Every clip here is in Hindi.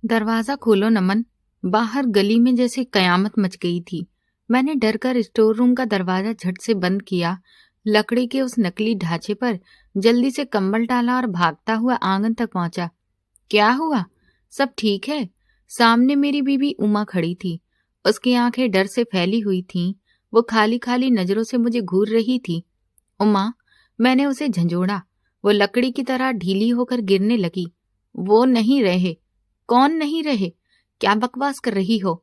दरवाजा खोलो नमन। बाहर गली में जैसे कयामत मच गई थी। मैंने डर कर स्टोर रूम का दरवाजा झट से बंद किया। लकड़ी के उस नकली ढांचे पर जल्दी से कंबल डाला और भागता हुआ आंगन तक पहुंचा। क्या हुआ? सब ठीक है? सामने मेरी बीवी उमा खड़ी थी। उसकी आंखें डर से फैली हुई थीं। वो खाली खाली नजरों से मुझे घूर रही थी। उमा, मैंने उसे झंझोड़ा। वो लकड़ी की तरह ढीली होकर गिरने लगी। वो नहीं रहे। कौन नहीं रहे? क्या बकवास कर रही हो?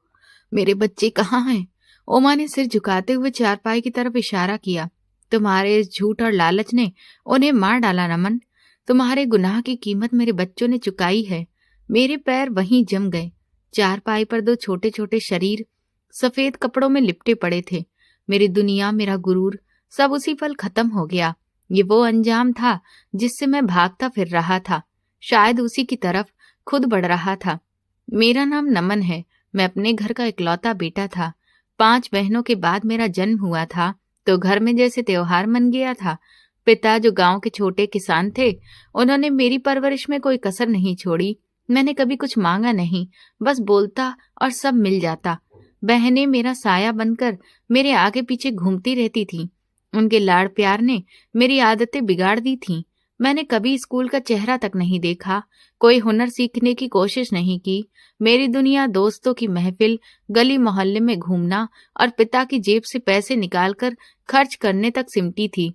मेरे बच्चे कहाँ हैं? उमा ने सिर झुकाते हुए चारपाई की तरफ इशारा किया। तुम्हारे इस झूठ और लालच ने उन्हें मार डाला नमन। तुम्हारे गुनाह की कीमत मेरे बच्चों ने चुकाई है। मेरे पैर वहीं जम गए। चारपाई पर दो छोटे छोटे शरीर सफेद कपड़ों में लिपटे पड़े थे। मेरी दुनिया, मेरा गुरूर, सब उसी पल खत्म हो गया। ये वो अंजाम था जिससे मैं भागता फिर रहा था। शायद उसी की तरफ खुद बढ़ रहा था। मेरा नाम नमन है। मैं अपने घर का इकलौता बेटा था। 5 बहनों के बाद मेरा जन्म हुआ था तो घर में जैसे त्योहार मन गया था। पिता जो गांव के छोटे किसान थे, उन्होंने मेरी परवरिश में कोई कसर नहीं छोड़ी। मैंने कभी कुछ मांगा नहीं, बस बोलता और सब मिल जाता। बहनें मेरा साया बनकर मेरे आगे पीछे घूमती रहती थीं। उनके लाड़ प्यार ने मेरी आदतें बिगाड़ दी थीं। मैंने कभी स्कूल का चेहरा तक नहीं देखा, कोई हुनर सीखने की कोशिश नहीं की। मेरी दुनिया दोस्तों की महफिल, गली मोहल्ले में घूमना और पिता की जेब से पैसे निकालकर खर्च करने तक सिमटी थी।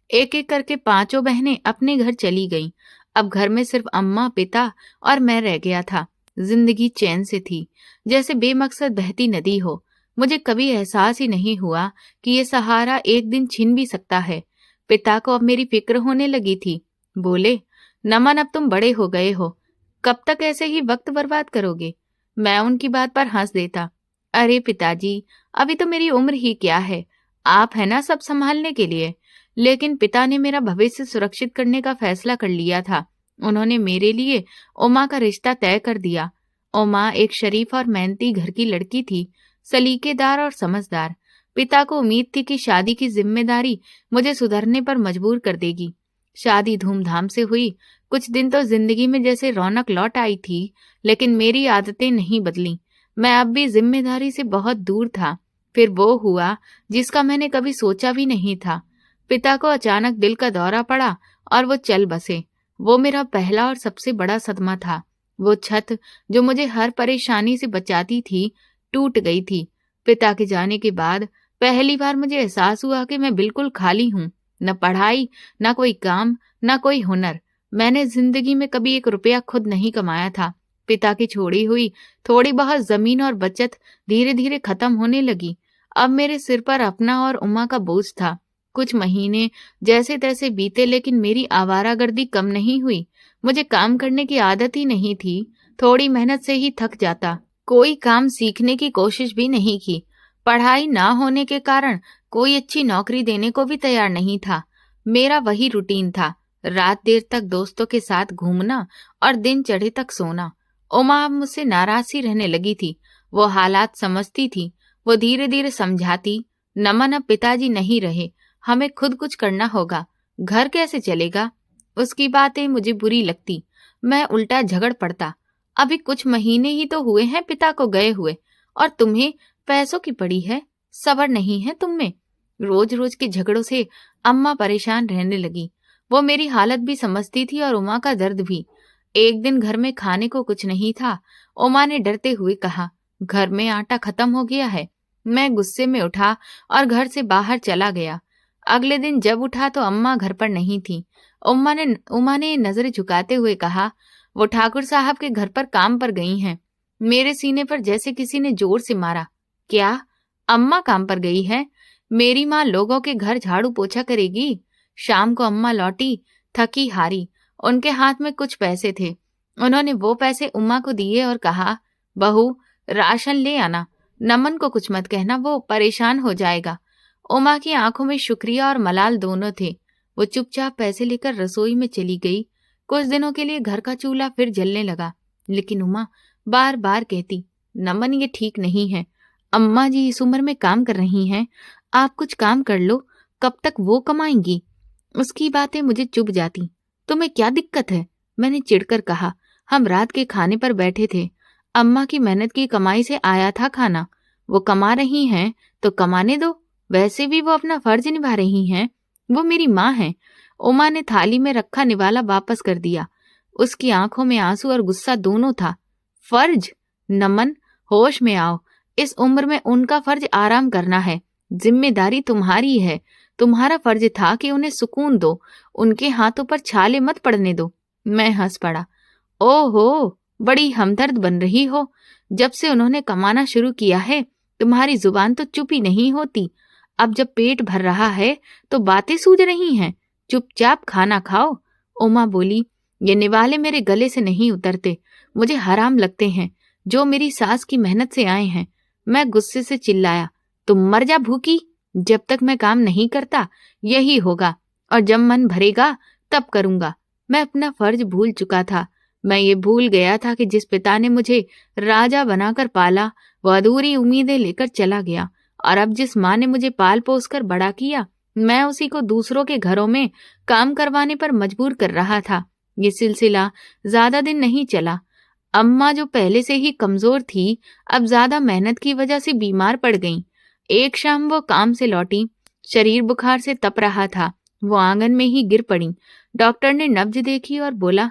एक एक करके 5 बहनें अपने घर चली गईं। अब घर में सिर्फ अम्मा, पिता और मैं रह गया था। जिंदगी चैन से थी, जैसे बेमकसद बहती नदी हो। मुझे कभी एहसास ही नहीं हुआ कि ये सहारा एक दिन छिन भी सकता है। पिता को अब मेरी फिक्र होने लगी थी। बोले, नमन, अब तुम बड़े हो गए हो, कब तक ऐसे ही वक्त बर्बाद करोगे? मैं उनकी बात पर हंस देता। अरे पिताजी, अभी तो मेरी उम्र ही क्या है, आप है ना सब संभालने के लिए। लेकिन पिता ने मेरा भविष्य सुरक्षित करने का फैसला कर लिया था। उन्होंने मेरे लिए उमा का रिश्ता तय कर दिया। उमा एक शरीफ और मेहनती घर की लड़की थी, सलीकेदार और समझदार। पिता को उम्मीद थी कि शादी की जिम्मेदारी मुझे सुधरने पर मजबूर कर देगी। शादी धूमधाम से हुई। कुछ दिन तो जिंदगी में जैसे रौनक लौट आई थी, लेकिन मेरी आदतें नहीं बदली। मैं अब भी जिम्मेदारी से बहुत दूर था। फिर वो हुआ जिसका मैंने कभी सोचा भी नहीं था। पिता को अचानक दिल का दौरा पड़ा और वो चल बसे। वो मेरा पहला और सबसे बड़ा सदमा था। वो छत जो मुझे हर परेशानी से बचाती थी, टूट गई थी। पिता के जाने के बाद पहली बार मुझे एहसास हुआ कि मैं बिल्कुल खाली हूँ। न पढ़ाई, न कोई काम, न कोई हुनर। मैंने जिंदगी में कभी 1 रुपया खुद नहीं कमाया था। पिता की छोड़ी हुई थोड़ी बहुत जमीन और बचत धीरे धीरे खत्म होने लगी। अब मेरे सिर पर अपना और उमा का बोझ था। कुछ महीने जैसे तैसे बीते, लेकिन मेरी आवारागर्दी कम नहीं हुई। मुझे काम करने की आदत ही नहीं थी। थोड़ी मेहनत से ही थक जाता। कोई काम सीखने की कोशिश भी नहीं की। पढ़ाई ना होने के कारण कोई अच्छी नौकरी देने को भी तैयार नहीं था। मेरा वही रूटीन था, रात देर तक दोस्तों के साथ घूमना और दिन चढ़े तक सोना। उमा अब मुझसे नाराज सी रहने लगी थी। वो हालात समझती थी। वो धीरे धीरे समझाती, नमन, अब पिताजी नहीं रहे, हमें खुद कुछ करना होगा। घर कैसे चलेगा? उसकी बातें मुझे बुरी लगती। मैं उल्टा झगड़ पड़ता। अभी कुछ महीने ही तो हुए हैं पिता को गए हुए, और तुम्हें पैसों की पड़ी है, सब्र नहीं है तुम में। रोज रोज के झगड़ों से अम्मा परेशान रहने लगी। वो मेरी हालत भी समझती थी और उमा का दर्द भी। एक दिन घर में खाने को कुछ नहीं था। उमा ने डरते हुए कहा, घर में आटा खत्म हो गया है। मैं गुस्से में उठा और घर से बाहर चला गया। अगले दिन जब उठा तो अम्मा घर पर नहीं थी। उमा ने नजरें झुकाते हुए कहा, वो ठाकुर साहब के घर पर काम पर गई हैं। मेरे सीने पर जैसे किसी ने जोर से मारा। क्या? अम्मा काम पर गई है? मेरी माँ लोगों के घर झाड़ू पोछा करेगी? शाम को अम्मा लौटी, थकी हारी। उनके हाथ में कुछ पैसे थे। उन्होंने वो पैसे उमा को दिए और कहा, बहू, राशन ले आना। नमन को कुछ मत कहना, वो परेशान हो जाएगा। उमा की आंखों में शुक्रिया और मलाल दोनों थे। वो चुपचाप पैसे लेकर रसोई में चली गई। कुछ दिनों के लिए घर का चूल्हा फिर जलने लगा, लेकिन उमा बार बार कहती, नमन, ये ठीक नहीं है। अम्मा जी इस उम्र में काम कर रही हैं, आप कुछ काम कर लो, कब तक वो कमाएंगी? उसकी बातें मुझे चुभ जाती। तुम्हें क्या दिक्कत है? मैंने चिढ़कर कहा। हम रात के खाने पर बैठे थे। अम्मा की मेहनत की कमाई से आया था खाना। वो कमा रही हैं तो कमाने दो, वैसे भी वो अपना फर्ज निभा रही हैं। वो मेरी माँ है। उमा ने थाली में रखा निवाला वापस कर दिया। उसकी आंखों में आंसू और गुस्सा दोनों था। फर्ज? नमन, होश में आओ। इस उम्र में उनका फर्ज आराम करना है। जिम्मेदारी तुम्हारी है। तुम्हारा फर्ज था कि उन्हें सुकून दो, उनके हाथों पर छाले मत पड़ने दो। मैं हंस पड़ा। ओहो, बड़ी हमदर्द बन रही हो। जब से उन्होंने कमाना शुरू किया है, तुम्हारी जुबान तो चुप ही नहीं होती। अब जब पेट भर रहा है तो बातें सूझ रही हैं। चुपचाप खाना खाओ। उमा बोली, ये निवाले मेरे गले से नहीं उतरते, मुझे हराम लगते हैं, जो मेरी सास की मेहनत से आए हैं। मैं गुस्से से चिल्लाया, तुम मर जा भूखी। जब तक मैं काम नहीं करता यही होगा, और जब मन भरेगा तब करूंगा। मैं अपना फर्ज भूल चुका था। मैं ये भूल गया था कि जिस पिता ने मुझे राजा बनाकर पाला, वह अधूरी उम्मीदें लेकर चला गया, और अब जिस माँ ने मुझे पाल पोस कर बड़ा किया, मैं उसी को दूसरों के घरों में काम करवाने पर मजबूर कर रहा था। ये सिलसिला ज्यादा दिन नहीं चला। अम्मा जो पहले से ही कमजोर थी, अब ज्यादा मेहनत की वजह से बीमार पड़ गईं। एक शाम वो काम से लौटी, शरीर बुखार से तप रहा था। वो आंगन में ही गिर पड़ी। डॉक्टर ने नब्ज देखी और बोला,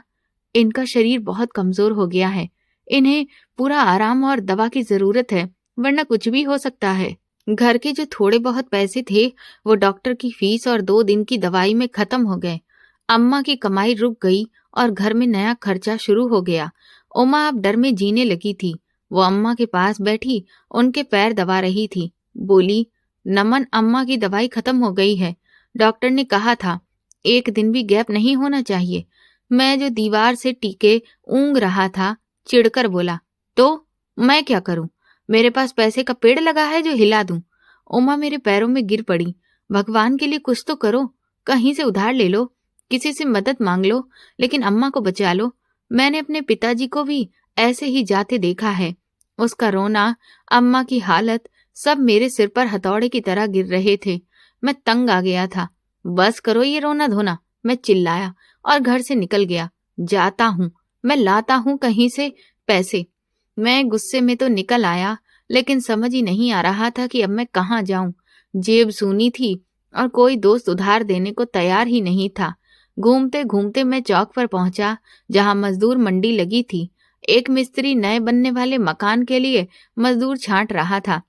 इनका शरीर बहुत कमजोर हो गया है, इन्हें पूरा आराम और दवा की जरूरत है, वरना कुछ भी हो सकता है। घर के जो थोड़े बहुत पैसे थे वो डॉक्टर की फीस और 2 दिन की दवाई में खत्म हो गए। अम्मा की कमाई रुक गई और घर में नया खर्चा शुरू हो गया। उमा अब डर में जीने लगी थी। वो अम्मा के पास बैठी उनके पैर दबा रही थी। बोली, नमन, अम्मा की दवाई खत्म हो गई है। डॉक्टर ने कहा था 1 दिन भी गैप नहीं होना चाहिए। मैं जो दीवार से टीके ऊँग रहा था, चिढ़कर बोला, तो मैं क्या करूं? मेरे पास पैसे का पेड़ लगा है जो हिला दूं। उमा मेरे पैरों में गिर पड़ी। भगवान के लिए कुछ तो करो, कहीं से उधार ले लो, किसी से मदद मांग लो, लेकिन अम्मा को बचा लो। मैंने अपने पिताजी को भी ऐसे ही जाते देखा है। उसका रोना, अम्मा की हालत, सब मेरे सिर पर हथौड़े की तरह गिर रहे थे। मैं तंग आ गया था। बस करो ये रोना धोना, मैं चिल्लाया और घर से निकल गया। जाता हूँ, मैं लाता हूँ कहीं से पैसे। मैं गुस्से में तो निकल आया, लेकिन समझ ही नहीं आ रहा था कि अब मैं कहाँ जाऊं। जेब सूनी थी और कोई दोस्त उधार देने को तैयार ही नहीं था। घूमते घूमते मैं चौक पर पहुंचा, जहां मजदूर मंडी लगी थी। एक मिस्त्री नए बनने वाले मकान के लिए मजदूर छांट रहा था।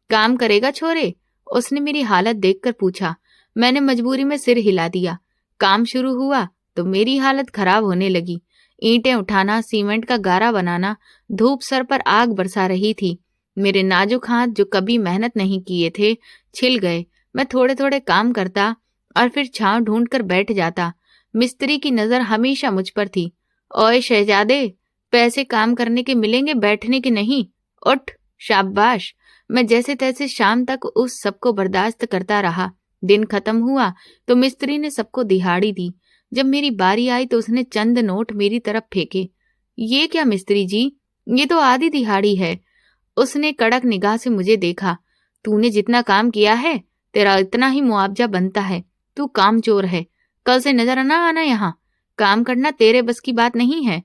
काम करेगा छोरे? उसने मेरी हालत देखकर पूछा। मैंने मजबूरी में सिर हिला दिया। काम शुरू हुआ तो मेरी हालत खराब होने लगी। ईंटें उठाना, सीमेंट का गारा बनाना, धूप सर पर आग बरसा रही थी। मेरे नाजुक हाथ, जो कभी मेहनत नहीं किए थे, छिल गए। मैं थोड़े थोड़े काम करता और फिर छांव ढूंढ कर बैठ जाता। मिस्त्री की नजर हमेशा मुझ पर थी। ओए शहजादे, पैसे काम करने के मिलेंगे, बैठने के नहीं। उठ, शाबाश। मैं जैसे तैसे शाम तक उस सबको बर्दाश्त करता रहा। दिन खत्म हुआ तो मिस्त्री ने सबको दिहाड़ी दी। जब मेरी बारी आई तो उसने चंद नोट मेरी तरफ फेंके। ये क्या मिस्त्री जी, ये तो आधी दिहाड़ी है। उसने कड़क निगाह से मुझे देखा। तूने जितना काम किया है, तेरा इतना ही मुआवजा बनता है। तू कामचोर है, कल से नजर ना आना यहाँ। काम करना तेरे बस की बात नहीं है।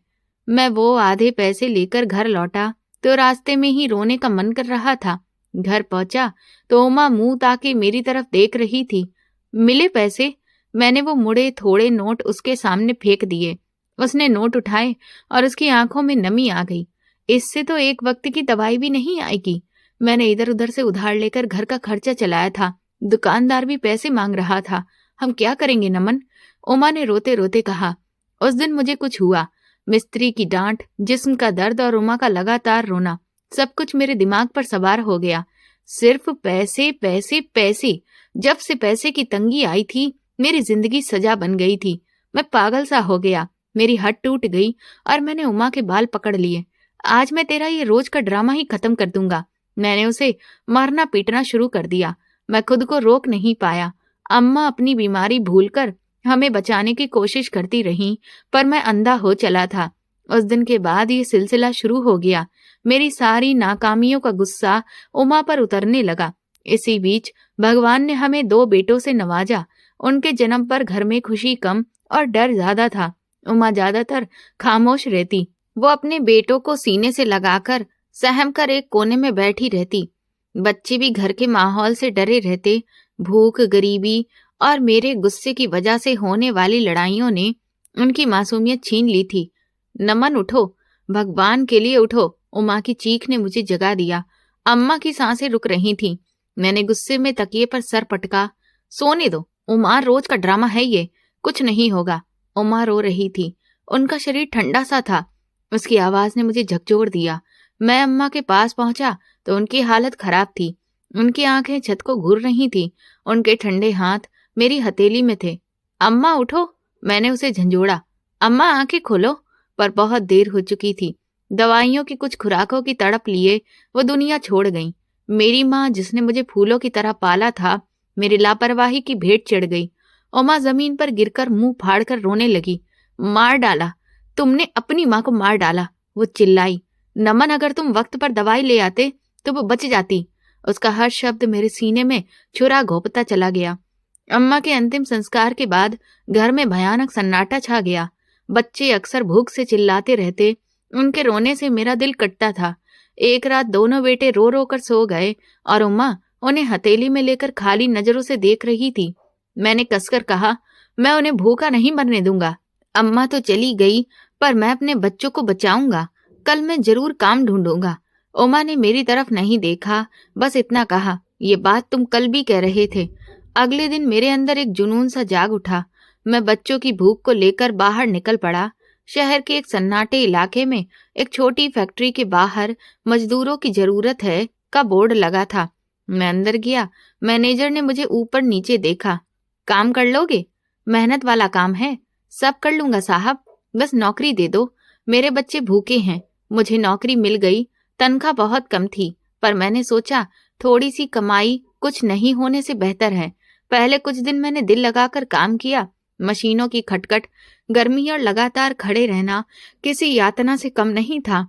मैं वो आधे पैसे लेकर घर लौटा तो रास्ते में ही रोने का मन कर रहा था। घर पहुंचा तो उमा मुंह ताके मेरी तरफ देख रही थी। मिले पैसे? मैंने वो मुड़े थोड़े नोट उसके सामने फेंक दिए। उसने नोट उठाए और उसकी आंखों में नमी आ गई। इससे तो एक वक्त की दवाई भी नहीं आएगी। मैंने इधर उधर से उधार लेकर घर का खर्चा चलाया था। दुकानदार भी पैसे मांग रहा था। हम क्या करेंगे नमन? उमा ने रोते रोते कहा। उस दिन मुझे कुछ हुआ। मिस्त्री की डांट, जिस्म का दर्द और उमा का लगातार रोना, सब कुछ मेरे दिमाग पर सवार हो गया। सिर्फ पैसे पैसे पैसे। जब से पैसे की तंगी आई थी, मेरी जिंदगी सजा बन गई थी। मैं पागल सा हो गया। मेरी हट टूट गई और मैंने उमा के बाल पकड़ लिए। आज मैं तेरा ये रोज का ड्रामा ही खत्म कर दूंगा। मैंने उसे मारना पीटना शुरू कर दिया। मैं खुद को रोक नहीं पाया। अम्मा अपनी बीमारी भूलकर हमें बचाने की कोशिश करती रहीं, पर मैं अंधा हो चला था। उस दिन के बाद ये सिलसिला शुरू हो गया। मेरी सारी नाकामियों का गुस्सा उमा पर उतरने लगा। इसी बीच भगवान ने हमें 2 बेटों से नवाजा। उनके जन्म पर घर में खुशी कम और डर ज्यादा था। उमा ज्यादातर खामोश रहती। वो अपने बेटों को सीने से लगाकर सहम कर एक कोने में बैठी रहती। बच्चे भी घर के माहौल से डरे रहते। भूख, गरीबी और मेरे गुस्से की वजह से होने वाली लड़ाइयों ने उनकी मासूमियत छीन ली थी। नमन उठो, भगवान के लिए उठो, उमा की चीख ने मुझे जगा दिया। अम्मा की सांसें रुक रही थीं। मैंने गुस्से में तकिए पर सर पटका। सोने दो उमा, रोज का ड्रामा है ये, कुछ नहीं होगा। उमा रो रही थी, उनका शरीर ठंडा सा था। उसकी आवाज ने मुझे झकझोर दिया। मैं अम्मा के पास पहुंचा तो उनकी हालत खराब थी। उनकी आंखें छत को घूर रही थी। उनके ठंडे हाथ मेरी हथेली में थे। अम्मा उठो, मैंने उसे झंझोड़ा। अम्मा आंखें खोलो, पर बहुत देर हो चुकी थी। दवाइयों की कुछ खुराकों की तड़प लिए वो दुनिया छोड़ गई। मेरी माँ, जिसने मुझे फूलों की तरह पाला था, मेरी लापरवाही की भेंट चढ़ गई। उमा जमीन पर गिरकर मुंह फाड़कर रोने लगी। मार डाला, तुमने अपनी माँ को मार डाला, वो चिल्लाई। नमन, अगर तुम वक्त पर दवाई ले आते तो वो बच जाती। उसका हर शब्द मेरे सीने में छुरा घोंपता चला गया। अम्मा के अंतिम संस्कार के बाद घर में भयानक सन्नाटा छा गया। बच्चे अक्सर भूख से चिल्लाते रहते। उनके रोने से मेरा दिल कटता था। एक रात दोनों बेटे रो रो कर सो गए और उम्मा उन्हें हथेली में लेकर खाली नजरों से देख रही थी। मैंने कसकर कहा, मैं उन्हें भूखा नहीं मरने दूंगा। अम्मा तो चली गई, पर मैं अपने बच्चों को बचाऊंगा। कल मैं जरूर काम ढूंढूंगा। उमा ने मेरी तरफ नहीं देखा, बस इतना कहा, ये बात तुम कल भी कह रहे थे। अगले दिन मेरे अंदर एक जुनून सा जाग उठा। मैं बच्चों की भूख को लेकर बाहर निकल पड़ा। शहर के एक सन्नाटे इलाके में एक छोटी फैक्ट्री के बाहर मजदूरों की जरूरत है का बोर्ड लगा था। मैं अंदर गया। मैनेजर ने मुझे ऊपर नीचे देखा। काम कर लोगे? मेहनत वाला काम है, सब कर लूंगा साहब, बस नौकरी दे दो। मेरे बच्चे भूखे हैं। मुझे नौकरी मिल गई। तनख्वाह बहुत कम थी, पर मैंने सोचा थोड़ी सी कमाई कुछ नहीं होने से बेहतर है। पहले कुछ दिन मैंने दिल लगाकर काम किया। मशीनों की खटखट, गर्मी और लगातार खड़े रहना किसी यातना से कम नहीं था।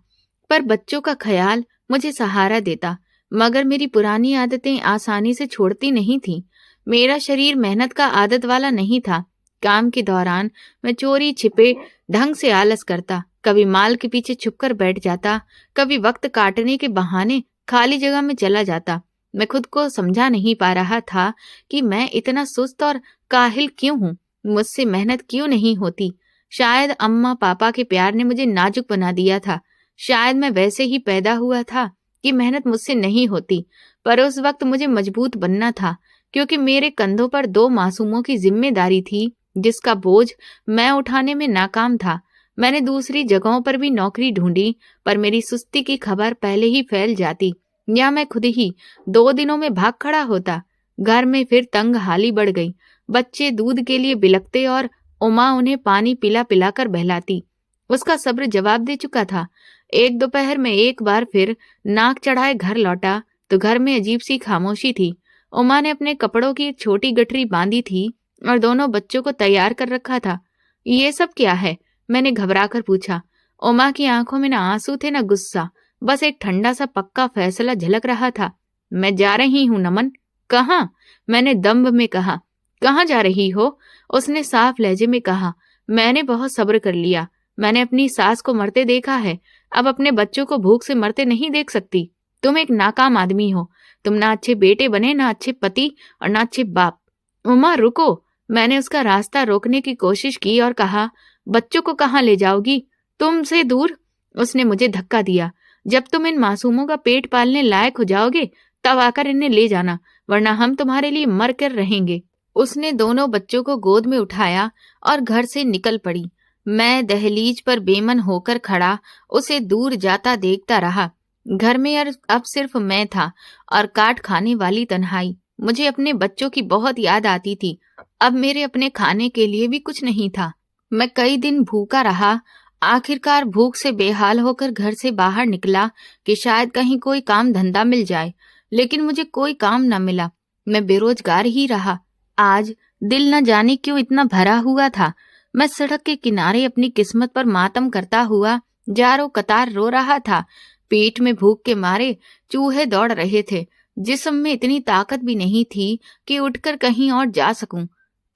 पर बच्चों का ख्याल मुझे सहारा देता। मगर मेरी पुरानी आदतें आसानी से छोड़ती नहीं थी। मेरा शरीर मेहनत का आदत वाला नहीं था। काम के दौरान मैं चोरी छिपे ढंग से आलस करता। कभी माल के पीछे छुपकर बैठ जाता, कभी वक्त काटने के बहाने खाली जगह में चला जाता। मैं खुद को समझा नहीं पा रहा था कि मैं इतना सुस्त और काहिल क्यों हूँ। मुझसे मेहनत क्यों नहीं होती। शायद अम्मा पापा के प्यार ने मुझे नाजुक बना दिया था। शायद मैं वैसे ही पैदा हुआ था कि मेहनत मुझसे नहीं होती। पर उस वक्त मुझे मजबूत बनना था, क्योंकि मेरे कंधों पर 2 मासूमों की जिम्मेदारी थी, जिसका बोझ मैं उठाने में नाकाम था। मैंने दूसरी जगहों पर भी नौकरी ढूंढी, पर मेरी सुस्ती की खबर पहले ही फैल जाती, या मैं खुद ही 2 दिनों में भाग खड़ा होता। घर में फिर तंग हाली बढ़ गई। बच्चे दूध के लिए बिलखते और उमा उन्हें पानी पिला पिला कर बहलाती। उसका सब्र जवाब दे चुका था। एक दोपहर में एक बार फिर नाक चढ़ाए घर लौटा तो घर में अजीब सी खामोशी थी। उमा ने अपने कपड़ों की एक छोटी गठरी बांधी थी और दोनों बच्चों को तैयार कर रखा था। ये सब क्या है? मैंने घबरा कर पूछा। उमा की आंखों में न आंसू थे न गुस्सा, बस एक ठंडा सा पक्का फैसला झलक रहा था। मैं जा रही हूँ नमन। कहाँ? मैंने दम्भ में कहा। कहाँ जा रही हो? उसने साफ लहजे में कहा। मैंने बहुत सब्र कर लिया। मैंने अपनी सास को मरते देखा है, अब अपने बच्चों को भूख से मरते नहीं देख सकती। तुम एक नाकाम आदमी हो। तुम ना अच्छे बेटे बने, ना अच्छे पति और ना अच्छे बाप। उमा रुको। मैंने उसका रास्ता रोकने की कोशिश की और कहा, बच्चों को कहाँ ले जाओगी? तुमसे दूर। उसने मुझे धक्का दिया। जब तुम इन मासूमों का पेट पालने लायक हो जाओगे तब आकर इन्हें ले जाना, वरना हम तुम्हारे लिए मर कर रहेंगे। उसने दोनों बच्चों को गोद में उठाया और घर से निकल पड़ी। मैं दहलीज पर बेमन होकर खड़ा उसे दूर जाता देखता रहा। घर में अब सिर्फ मैं था और काट खाने वाली तन्हाई। मुझे अपने बच्चों की बहुत याद आती थी। अब मेरे अपने खाने के लिए भी कुछ नहीं था। मैं कई दिन भूखा रहा। आखिरकार भूख से बेहाल होकर घर से बाहर निकला कि शायद कहीं कोई काम धंधा मिल जाए, लेकिन मुझे कोई काम न मिला। मैं बेरोजगार ही रहा। आज दिल न जाने क्यों इतना भरा हुआ था। मैं सड़क के किनारे अपनी किस्मत पर मातम करता हुआ जारो कतार रो रहा था। पेट में भूख के मारे चूहे दौड़ रहे थे। जिस्म में इतनी ताकत भी नहीं थी कि उठकर कहीं और जा सकूं।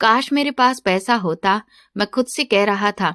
काश मेरे पास पैसा होता, मैं खुद से कह रहा था।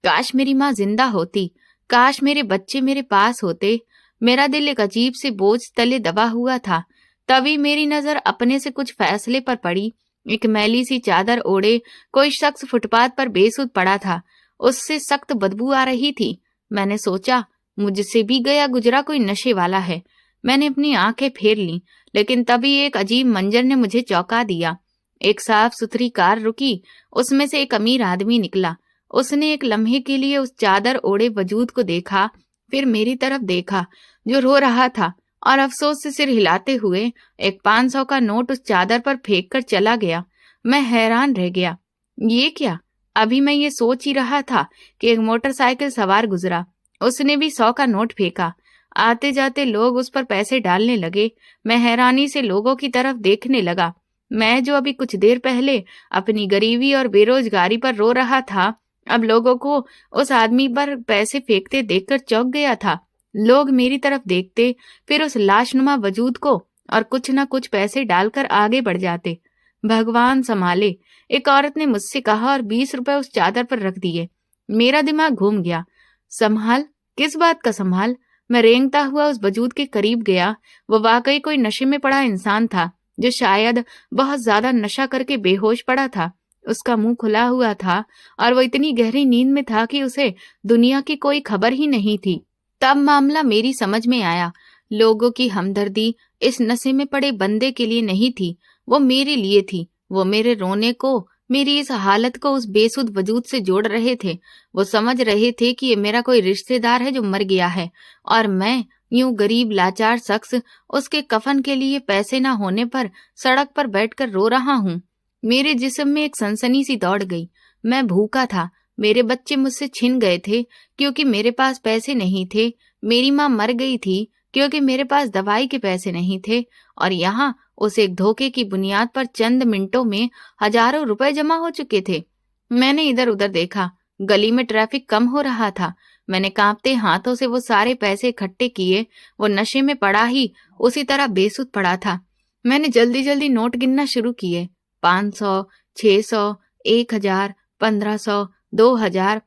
काश मेरी माँ जिंदा होती। काश मेरे बच्चे मेरे पास होते। मेरा दिल एक अजीब से बोझ तले दबा हुआ था। तभी मेरी नजर अपने से कुछ फैसले पर पड़ी। एक मैली सी चादर ओढ़े कोई शख्स फुटपाथ पर बेसुध पड़ा था। उससे सख्त बदबू आ रही थी। मैंने सोचा, मुझसे भी गया गुजरा कोई नशे वाला है। मैंने अपनी आंखें फेर ली, लेकिन तभी एक अजीब मंजर ने मुझे चौंका दिया। एक साफ सुथरी कार रुकी। उसमें से एक अमीर आदमी निकला। उसने एक लम्हे के लिए उस चादर ओढ़े वजूद को देखा, फिर मेरी तरफ देखा जो रो रहा था, और अफसोस से सिर हिलाते हुए एक 500 का नोट उस चादर पर फेंक कर चला गया। मैं हैरान रह गया। ये क्या? अभी मैं ये सोच ही रहा था कि एक मोटरसाइकिल सवार गुजरा। उसने भी 100 का नोट फेंका। आते जाते लोग उस पर पैसे डालने लगे। मैं हैरानी से लोगों की तरफ देखने लगा। मैं जो अभी कुछ देर पहले अपनी गरीबी और बेरोजगारी पर रो रहा था, अब लोगों को उस आदमी पर पैसे फेंकते देखकर चौंक गया था। लोग मेरी तरफ देखते, फिर उस लाशनुमा वजूद को, और कुछ न कुछ पैसे डालकर आगे बढ़ जाते। भगवान संभाले, एक औरत ने मुझसे कहा, और 20 रुपए उस चादर पर रख दिए। मेरा दिमाग घूम गया। संभाल? किस बात का संभाल? मैं रेंगता हुआ उस वजूद के करीब गया। वो वाकई कोई नशे में पड़ा इंसान था, जो शायद बहुत ज्यादा नशा करके बेहोश पड़ा था। उसका मुंह खुला हुआ था, और वो इतनी गहरी नींद में था कि उसे दुनिया की कोई खबर ही नहीं थी। तब मामला मेरी समझ में आया। लोगों की हमदर्दी इस नशे में पड़े बंदे के लिए नहीं थी, वो मेरे लिए थी। वो मेरे रोने को, मेरी इस हालत को उस बेसुध वजूद से जोड़ रहे थे। वो समझ रहे थे कि ये मेरा कोई रिश्तेदार है जो मर गया है, और मैं यूं गरीब लाचार शख्स उसके कफन के लिए पैसे न होने पर सड़क पर बैठकर रो रहा हूँ। मेरे जिस्म में एक सनसनी सी दौड़ गई। मैं भूखा था। मेरे बच्चे मुझसे छिन गए थे क्योंकि मेरे पास पैसे नहीं थे। मेरी माँ मर गई थी क्योंकि मेरे पास दवाई के पैसे नहीं थे। और यहाँ उस एक धोखे की बुनियाद पर चंद मिनटों में हजारों रुपए जमा हो चुके थे। मैंने इधर उधर देखा। गली में ट्रैफिक कम हो रहा था। मैंने कांपते हाथों से वो सारे पैसे इकट्ठे किए। वो नशे में पड़ा ही उसी तरह बेसुध पड़ा था। मैंने जल्दी जल्दी नोट गिनना शुरू किए। 500, 600, 1000, 1500, 2000।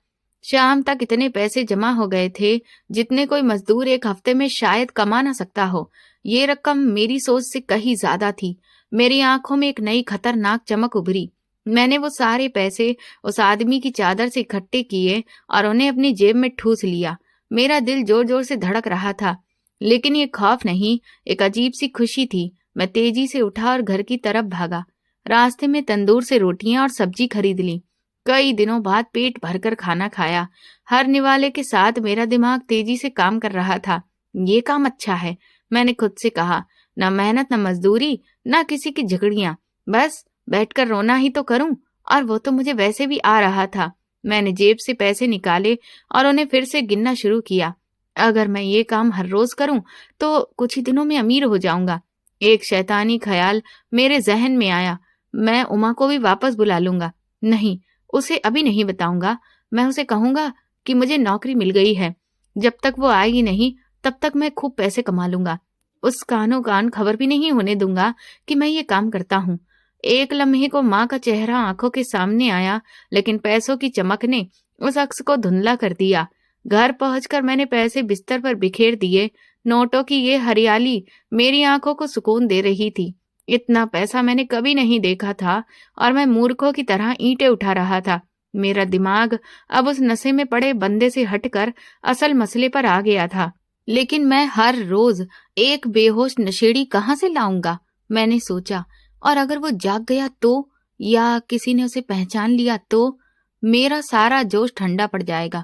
शाम तक इतने पैसे जमा हो गए थे जितने कोई मजदूर एक हफ्ते में शायद कमा ना सकता हो। ये रकम मेरी सोच से कहीं ज्यादा थी। मेरी आंखों में एक नई खतरनाक चमक उभरी। मैंने वो सारे पैसे उस आदमी की चादर से इकट्ठे किए और उन्हें अपनी जेब में ठूस लिया। मेरा दिल जोर जोर से धड़क रहा था, लेकिन ये खौफ नहीं, एक अजीब सी खुशी थी। मैं तेजी से उठा और घर की तरफ भागा। रास्ते में तंदूर से रोटियां और सब्जी खरीद ली। कई दिनों बाद पेट भरकर खाना खाया। हर निवाले के साथ मेरा दिमाग तेजी से काम कर रहा था। ये काम अच्छा है, मैंने खुद से कहा। न मेहनत, न मजदूरी, न किसी की झगड़ियां, बस बैठकर रोना ही तो करूं। और वो तो मुझे वैसे भी आ रहा था। मैंने जेब से पैसे निकाले और उन्हें फिर से गिनना शुरू किया। अगर मैं ये काम हर रोज करूं तो कुछ ही दिनों में अमीर हो जाऊंगा। एक शैतानी ख्याल मेरे जहन में आया। मैं उमा को भी वापस बुला लूंगा। नहीं, उसे अभी नहीं बताऊंगा। मैं उसे कहूंगा कि मुझे नौकरी मिल गई है। जब तक वो आएगी नहीं, तब तक मैं खूब पैसे कमा लूंगा। उस कानो कान खबर भी नहीं होने दूंगा कि मैं ये काम करता हूँ। एक लम्हे को माँ का चेहरा आंखों के सामने आया, लेकिन पैसों की चमक ने उस अक्स को धुंधला कर दिया। घर पहुंचकर मैंने पैसे बिस्तर पर बिखेर दिए। नोटों की ये हरियाली मेरी आंखों को सुकून दे रही थी। इतना पैसा मैंने कभी नहीं देखा था, और मैं मूर्खों की तरह ईंटें उठा रहा था। मेरा दिमाग अब उस नशे में पड़े बंदे से हटकर असल मसले पर आ गया था। लेकिन मैं हर रोज एक बेहोश नशेड़ी कहाँ से लाऊंगा, मैंने सोचा। और अगर वो जाग गया तो, या किसी ने उसे पहचान लिया तो मेरा सारा जोश ठंडा पड़ जाएगा।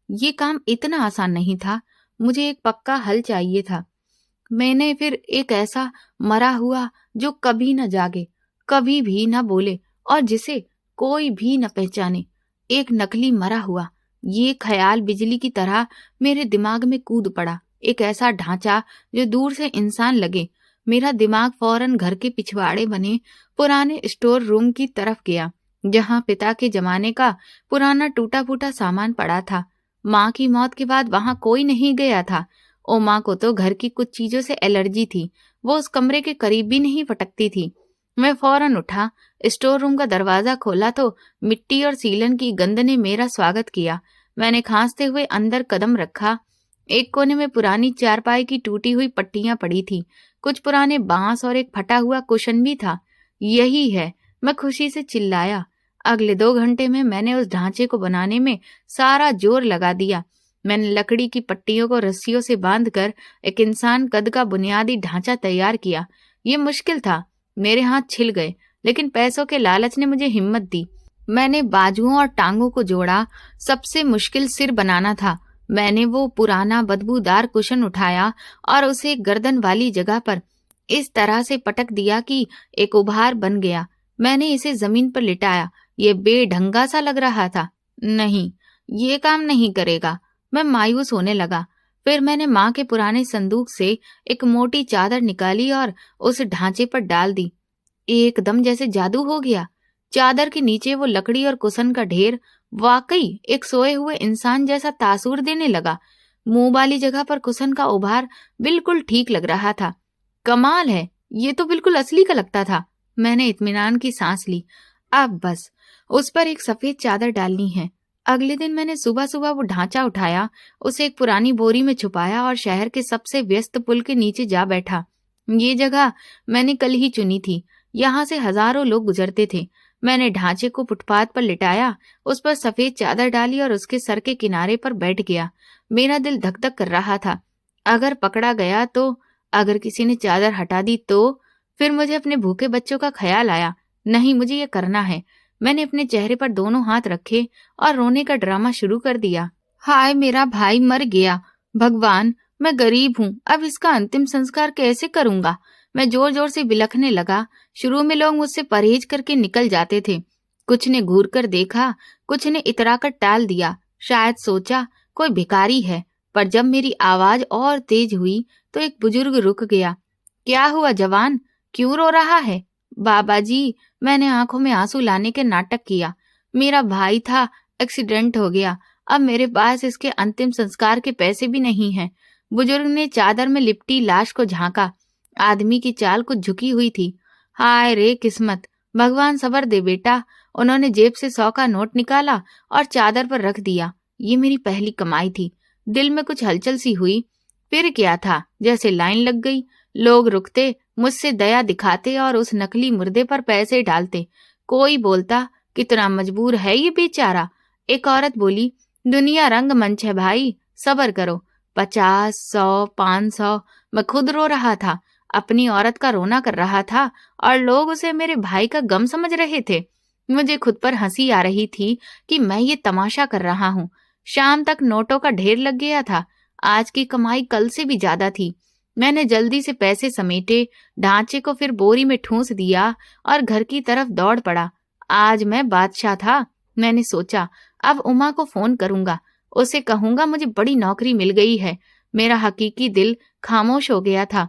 ये काम इतना आसान नहीं था। मुझे एक पक्का हल चाहिए था। मैंने फिर एक ऐसा मरा हुआ जो कभी न जागे, कभी भी न बोले, और जिसे कोई भी न पहचाने, एक नकली मरा हुआ। ये ख्याल बिजली की तरह मेरे दिमाग में कूद पड़ा। एक ऐसा ढांचा जो दूर से इंसान लगे। मेरा दिमाग फौरन घर के पिछवाड़े बने पुराने स्टोर रूम की तरफ गया, जहां पिता के जमाने का पुराना टूटा फूटा सामान पड़ा था। माँ की मौत के बाद वहां कोई नहीं गया था। ओमा को तो घर की कुछ चीजों से एलर्जी थी। वो उस कमरे के करीब भी नहीं फटकती थी। मैं फौरन उठा, स्टोर रूम का दरवाजा खोला तो मिट्टी और सीलन की गंध ने मेरा स्वागत किया। मैंने खांसते हुए अंदर कदम रखा। एक कोने में पुरानी चारपाई की टूटी हुई पट्टियां पड़ी थी, कुछ पुराने बांस और एक फटा हुआ कुशन भी था। यही है, मैं खुशी से चिल्लाया। अगले 2 घंटे में मैंने उस ढांचे को बनाने में सारा जोर लगा दिया। मैंने लकड़ी की पट्टियों को रस्सियों से बांधकर एक इंसान कद का बुनियादी ढांचा तैयार किया। ये मुश्किल था, मेरे हाथ छिल गए, लेकिन पैसों के लालच ने मुझे हिम्मत दी। मैंने बाजुओं और टांगों को जोड़ा। सबसे मुश्किल सिर बनाना था। मैंने वो पुराना बदबूदार कुशन उठाया और उसे गर्दन वाली जगह पर इस तरह से पटक दिया कि एक उभार बन गया। मैंने इसे जमीन पर लिटाया। ये बेढंगा सा लग रहा था। नहीं, ये काम नहीं करेगा। मैं मायूस होने लगा। फिर मैंने माँ के पुराने संदूक से एक मोटी चादर निकाली और उस ढांचे पर डाल दी। एकदम जैसे जादू हो गया। चादर के नीचे वो लकड़ी और कुशन का ढेर वाकई एक सोए हुए इंसान जैसा तासुर देने लगा। मुंह वाली जगह पर कुशन का उभार बिल्कुल ठीक लग रहा था। कमाल है, ये तो बिल्कुल असली का लगता था। मैंने इत्मीनान की सांस ली। अब बस उस पर एक सफेद चादर डालनी है। अगले दिन मैंने सुबह सुबह वो ढांचा उठाया, उसे एक पुरानी बोरी में छुपाया और शहर के सबसे व्यस्त पुल के नीचे जा बैठा। ये जगह मैंने कल ही चुनी थी। यहाँ से हजारों लोग गुजरते थे। मैंने ढांचे को फुटपाथ पर लिटाया, उस पर सफेद चादर डाली और उसके सर के किनारे पर बैठ गया। मेरा दिल धक धक कर रहा था। अगर पकड़ा गया तो, अगर किसी ने चादर हटा दी तो? फिर मुझे अपने भूखे बच्चों का ख्याल आया। नहीं, मुझे ये करना है। मैंने अपने चेहरे पर दोनों हाथ रखे और रोने का ड्रामा शुरू कर दिया। हाय, मेरा भाई मर गया। भगवान, मैं गरीब हूँ, अब इसका अंतिम संस्कार कैसे करूंगा? मैं जोर जोर से बिलखने लगा। शुरू में लोग मुझसे परहेज करके निकल जाते थे। कुछ ने घूर कर देखा, कुछ ने इतरा कर टाल दिया। शायद सोचा कोई भिखारी है। पर जब मेरी आवाज और तेज हुई तो एक बुजुर्ग रुक गया। क्या हुआ जवान, क्यों रो रहा है? बाबा जी, मैंने आंखों में आंसू लाने के नाटक किया। मेरा भाई था, एक्सीडेंट हो गया। अब मेरे पास इसके अंतिम संस्कार के पैसे भी नहीं हैं। बुजुर्ग ने चादर में लिपटी लाश को झांका। आदमी की चाल कुछ झुकी हुई थी। हाय रे किस्मत, भगवान सबर दे बेटा। उन्होंने जेब से 100 का नोट निकाला और चादर पर रख दिया। ये मेरी पहली कमाई थी। दिल में कुछ हलचल सी हुई। फिर क्या था, जैसे लाइन लग गई। लोग रुकते, मुझसे दया दिखाते और उस नकली मुर्दे पर पैसे डालते। कोई बोलता, कितना मजबूर है ये बेचारा। एक औरत बोली, दुनिया रंगमंच है भाई, सबर करो। 50, 100, 500। मैं खुद रो रहा था, अपनी औरत का रोना कर रहा था और लोग उसे मेरे भाई का गम समझ रहे थे। मुझे खुद पर हंसी आ रही थी कि मैं ये तमाशा कर रहा हूँ। शाम तक नोटों का ढेर लग गया था। आज की कमाई कल से भी ज्यादा थी। मैंने जल्दी से पैसे समेटे, ढांचे को फिर बोरी में ठूंस दिया और घर की तरफ दौड़ पड़ा। आज मैं बादशाह था। मैंने सोचा, अब उमा को फोन करूंगा, उसे कहूंगा मुझे बड़ी नौकरी मिल गई है। मेरा हकीकी दिल खामोश हो गया था।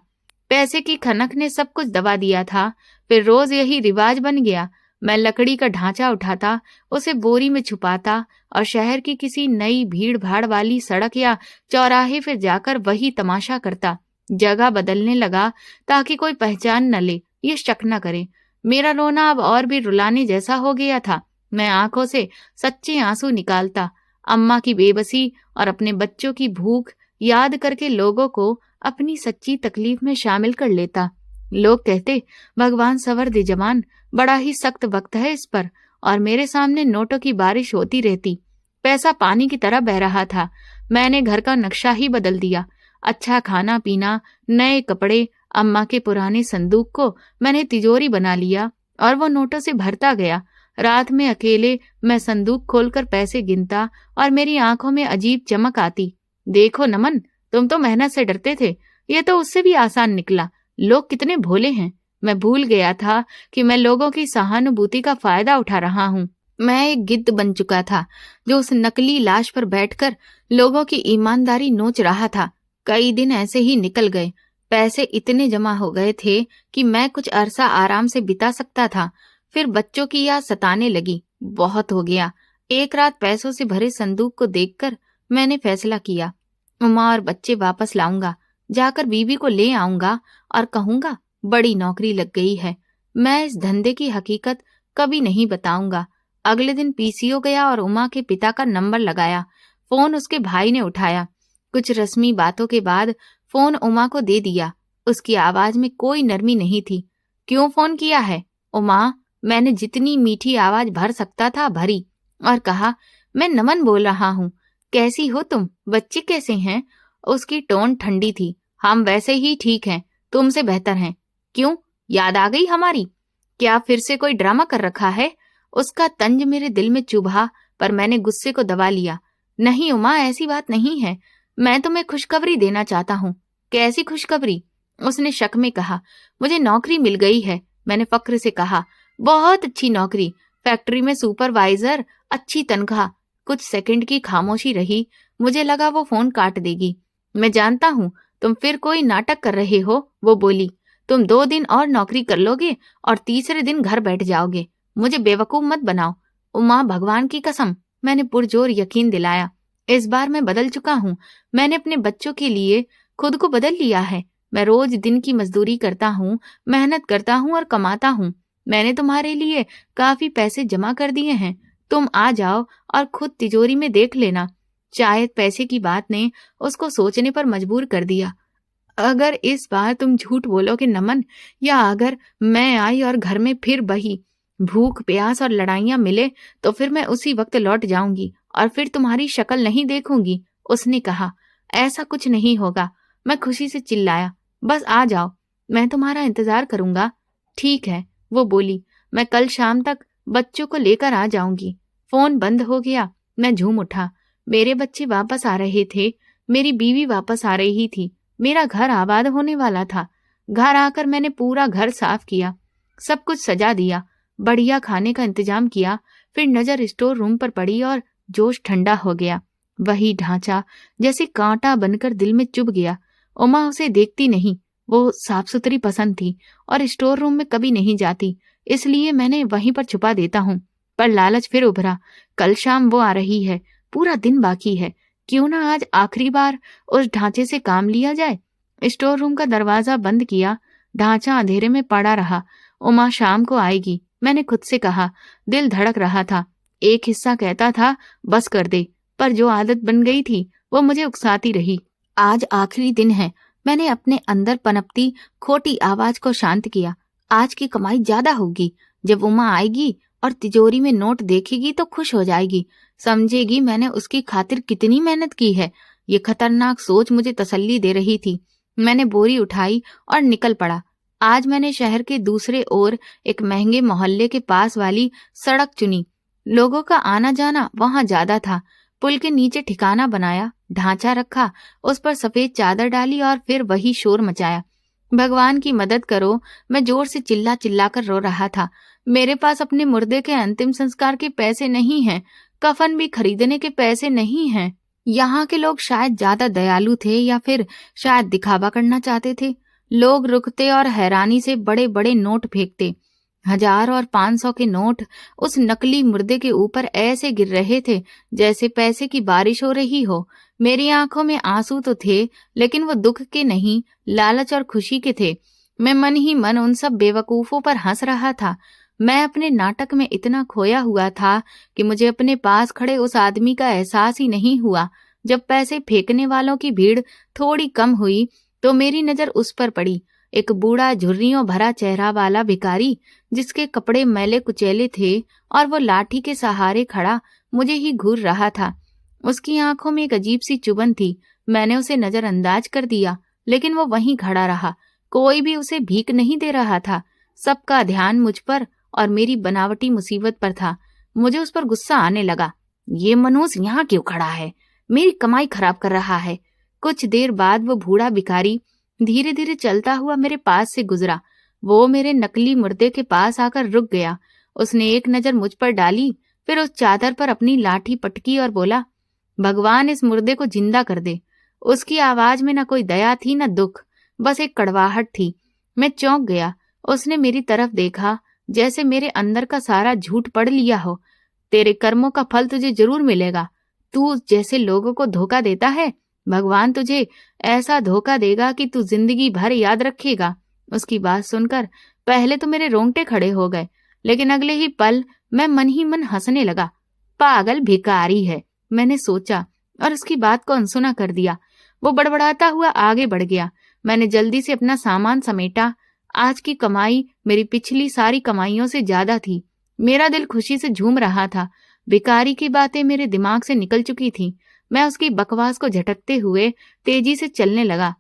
पैसे की खनक ने सब कुछ दबा दिया था। फिर रोज यही रिवाज बन गया। मैं लकड़ी का ढांचा उठाता, उसे बोरी में छुपाता और शहर की किसी नई भीड़ भाड़ वाली सड़क या चौराहे फिर जाकर वही तमाशा करता। जगह बदलने लगा ताकि कोई पहचान न ले, ये शक न करे। मेरा रोना अब और भी रुलाने जैसा हो गया था। मैं आंखों से सच्चे आंसू निकालता, अम्मा की बेबसी और अपने बच्चों की भूख याद करके लोगों को अपनी सच्ची तकलीफ में शामिल कर लेता। लोग कहते, भगवान सवर दे जवान, बड़ा ही सख्त वक्त है इस पर। और मेरे सामने नोटों की बारिश होती रहती। पैसा पानी की तरह बह रहा था। मैंने घर का नक्शा ही बदल दिया। अच्छा खाना पीना, नए कपड़े, अम्मा के पुराने संदूक को मैंने तिजोरी बना लिया और वो नोटों से भरता गया। रात में अकेले मैं संदूक खोलकर पैसे गिनता और मेरी आंखों में अजीब चमक आती। देखो नमन, तुम तो मेहनत से डरते थे, ये तो उससे भी आसान निकला। लोग कितने भोले हैं। मैं भूल गया था कि मैं लोगों की सहानुभूति का फायदा उठा रहा हूँ। मैं एक गिद्ध बन चुका था जो उस नकली लाश पर बैठकर लोगों की ईमानदारी नोच रहा था। कई दिन ऐसे ही निकल गए। पैसे इतने जमा हो गए थे कि मैं कुछ अरसा आराम से बिता सकता था। फिर बच्चों की याद सताने लगी। बहुत हो गया। एक रात पैसों से भरे संदूक को देखकर मैंने फैसला किया, उमा और बच्चे वापस लाऊंगा। जाकर बीवी को ले आऊंगा और कहूंगा, बड़ी नौकरी लग गई है। मैं इस धंधे की हकीकत कभी नहीं बताऊंगा। अगले दिन पीसीओ गया और उमा के पिता का नंबर लगाया। फोन उसके भाई ने उठाया। कुछ रस्मी बातों के बाद फोन उमा को दे दिया। उसकी आवाज में कोई नरमी नहीं थी। क्यों फोन किया है? उमा, मैंने जितनी मीठी आवाज भर सकता था भरी और कहा, मैं नमन बोल रहा हूँ। कैसी हो तुम? बच्चे कैसे हैं? उसकी टोन ठंडी थी। हम वैसे ही ठीक हैं, तुमसे बेहतर हैं। क्यों, याद आ गई हमारी? क्या फिर से कोई ड्रामा कर रखा है? उसका तंज मेरे दिल में चुभा, पर मैंने गुस्से को दबा लिया। नहीं उमा, ऐसी बात नहीं है। मैं तुम्हें खुशखबरी देना चाहता हूँ। कैसी खुशखबरी? उसने शक में कहा। मुझे नौकरी मिल गई है। मैंने फक्र से कहा। बहुत अच्छी नौकरी, फैक्ट्री में सुपरवाइजर, अच्छी तनख्वाह। कुछ सेकंड की खामोशी रही। मुझे लगा वो फोन काट देगी। मैं जानता हूँ तुम फिर कोई नाटक कर रहे हो, वो बोली। तुम 2 दिन और नौकरी कर लोगे और तीसरे दिन घर बैठ जाओगे। मुझे बेवकूफ मत बनाओ। उमा, भगवान की कसम, मैंने पुरजोर यकीन दिलाया। इस बार मैं बदल चुका हूँ। मैंने अपने बच्चों के लिए खुद को बदल लिया है। मैं रोज दिन की मजदूरी करता हूँ, मेहनत करता हूँ और कमाता हूँ। मैंने तुम्हारे लिए काफी पैसे जमा कर दिए हैं। तुम आ जाओ और खुद तिजोरी में देख लेना। शायद पैसे की बात ने उसको सोचने पर मजबूर कर दिया। अगर इस बार तुम झूठ बोलोगे नमन, या अगर मैं आई और घर में फिर वही भूख प्यास और लड़ाइयां मिले, तो फिर मैं उसी वक्त लौट जाऊंगी और फिर तुम्हारी शक्ल नहीं देखूंगी। उसने कहा। ऐसा कुछ नहीं होगा। मैं खुशी से चिल्लाया। बस आ जाओ, मैं तुम्हारा इंतजार करूंगा। ठीक है, वो बोली। मैं कल शाम तक बच्चों को लेकर आ जाऊंगी। फोन बंद हो गया। मैं झूम उठा। मेरे बच्चे वापस आ रहे थे। मेरी बीवी वापस आ रही थी। मेरा घर आबाद होने वाला था। घर आकर मैंने पूरा घर साफ किया, सब कुछ सजा दिया, बढ़िया खाने का इंतजाम किया। फिर नजर स्टोर रूम पर पड़ी और जोश ठंडा हो गया। वही ढांचा जैसे कांटा बनकर दिल में चुभ गया। उमा उसे देखती नहीं। वो साफ सुथरी पसंद थी और स्टोर रूम में कभी नहीं जाती, इसलिए मैंने वहीं पर छुपा देता हूँ। पर लालच फिर उभरा। कल शाम वो आ रही है, पूरा दिन बाकी है। क्यों ना आज आखिरी बार उस ढांचे से काम लिया जाए। स्टोर रूम का दरवाजा बंद किया। ढांचा अंधेरे में पड़ा रहा। उमा शाम को आएगी, मैंने खुद से कहा। दिल धड़क रहा था। एक हिस्सा कहता था बस कर दे, पर जो आदत बन गई थी वो मुझे उकसाती रही। आज आखिरी दिन है। मैंने अपने अंदर पनपती खोटी आवाज को शांत किया। आज की कमाई ज्यादा होगी। जब उमा आएगी और तिजोरी में नोट देखेगी तो खुश हो जाएगी, समझेगी मैंने उसकी खातिर कितनी मेहनत की है। ये खतरनाक सोच मुझे तसल्ली दे रही थी। मैंने बोरी उठाई और निकल पड़ा। आज मैंने शहर के दूसरे ओर एक महंगे मोहल्ले के पास वाली सड़क चुनी। लोगों का आना जाना वहां ज्यादा था। पुल के नीचे ठिकाना बनाया, ढांचा रखा, उस पर सफेद चादर डाली और फिर वही शोर मचाया। भगवान की मदद करो, मैं जोर से चिल्ला चिल्ला कर रो रहा था। मेरे पास अपने मुर्दे के अंतिम संस्कार के पैसे नहीं हैं, कफन भी खरीदने के पैसे नहीं हैं। यहाँ के लोग शायद ज्यादा दयालु थे या फिर शायद दिखावा करना चाहते थे। लोग रुकते और हैरानी से बड़े बड़े नोट फेंकते। 1000 और 500 के नोट उस नकली मुर्दे के ऊपर ऐसे गिर रहे थे जैसे पैसे की बारिश हो रही हो। मेरी आंखों में आंसू तो थे, लेकिन वो दुख के नहीं, लालच और खुशी के थे। मैं मन ही मन उन सब बेवकूफों पर हंस रहा था। मैं अपने नाटक में इतना खोया हुआ था कि मुझे अपने पास खड़े उस आदमी का एहसास ही नहीं हुआ। जब पैसे फेंकने वालों की भीड़ थोड़ी कम हुई तो मेरी नजर उस पर पड़ी। एक बूढ़ा झुर्रियों भरा चेहरा वाला भिखारी, जिसके कपड़े मैले कुचैले थे और वो लाठी के सहारे खड़ा मुझे ही घूर रहा था। उसकी आंखों में एक अजीब सी चुभन थी। मैंने उसे नजरअंदाज कर दिया, लेकिन वो वहीं खड़ा रहा। कोई भी उसे भीख नहीं दे रहा था। सबका ध्यान मुझ पर और मेरी बनावटी मुसीबत पर था। मुझे उस पर गुस्सा आने लगा। ये मनुष्य यहाँ क्यों खड़ा है? मेरी कमाई खराब कर रहा है। कुछ देर बाद वो बूढ़ा भिखारी धीरे धीरे चलता हुआ मेरे पास से गुजरा। वो मेरे नकली मुर्दे के पास आकर रुक गया। उसने एक नजर मुझ पर डाली, फिर उस चादर पर अपनी लाठी पटकी और बोला, भगवान इस मुर्दे को जिंदा कर दे। उसकी आवाज में न कोई दया थी न दुख, बस एक कड़वाहट थी। मैं चौंक गया। उसने मेरी तरफ देखा जैसे मेरे अंदर का सारा झूठ पढ़ लिया हो। तेरे कर्मों का फल तुझे जरूर मिलेगा। तू जैसे लोगों को धोखा देता है, भगवान तुझे ऐसा धोखा देगा कि तू जिंदगी भर याद रखेगा। उसकी बात सुनकर पहले तो मेरे रोंगटे खड़े हो गए, लेकिन अगले ही पल मैं मन ही मन हंसने लगा। पागल भिखारी है, मैंने सोचा। और उसकी बात को अनसुना कर दिया। वो बड़बड़ाता हुआ आगे बढ़ गया। मैंने जल्दी से अपना सामान समेटा। आज की कमाई मेरी पिछली सारी कमाइयों से ज्यादा थी। मेरा दिल खुशी से झूम रहा था। भिखारी की बातें मेरे दिमाग से निकल चुकी थीं। मैं उसकी बकवास को झटकते हुए तेजी से चलने लगा।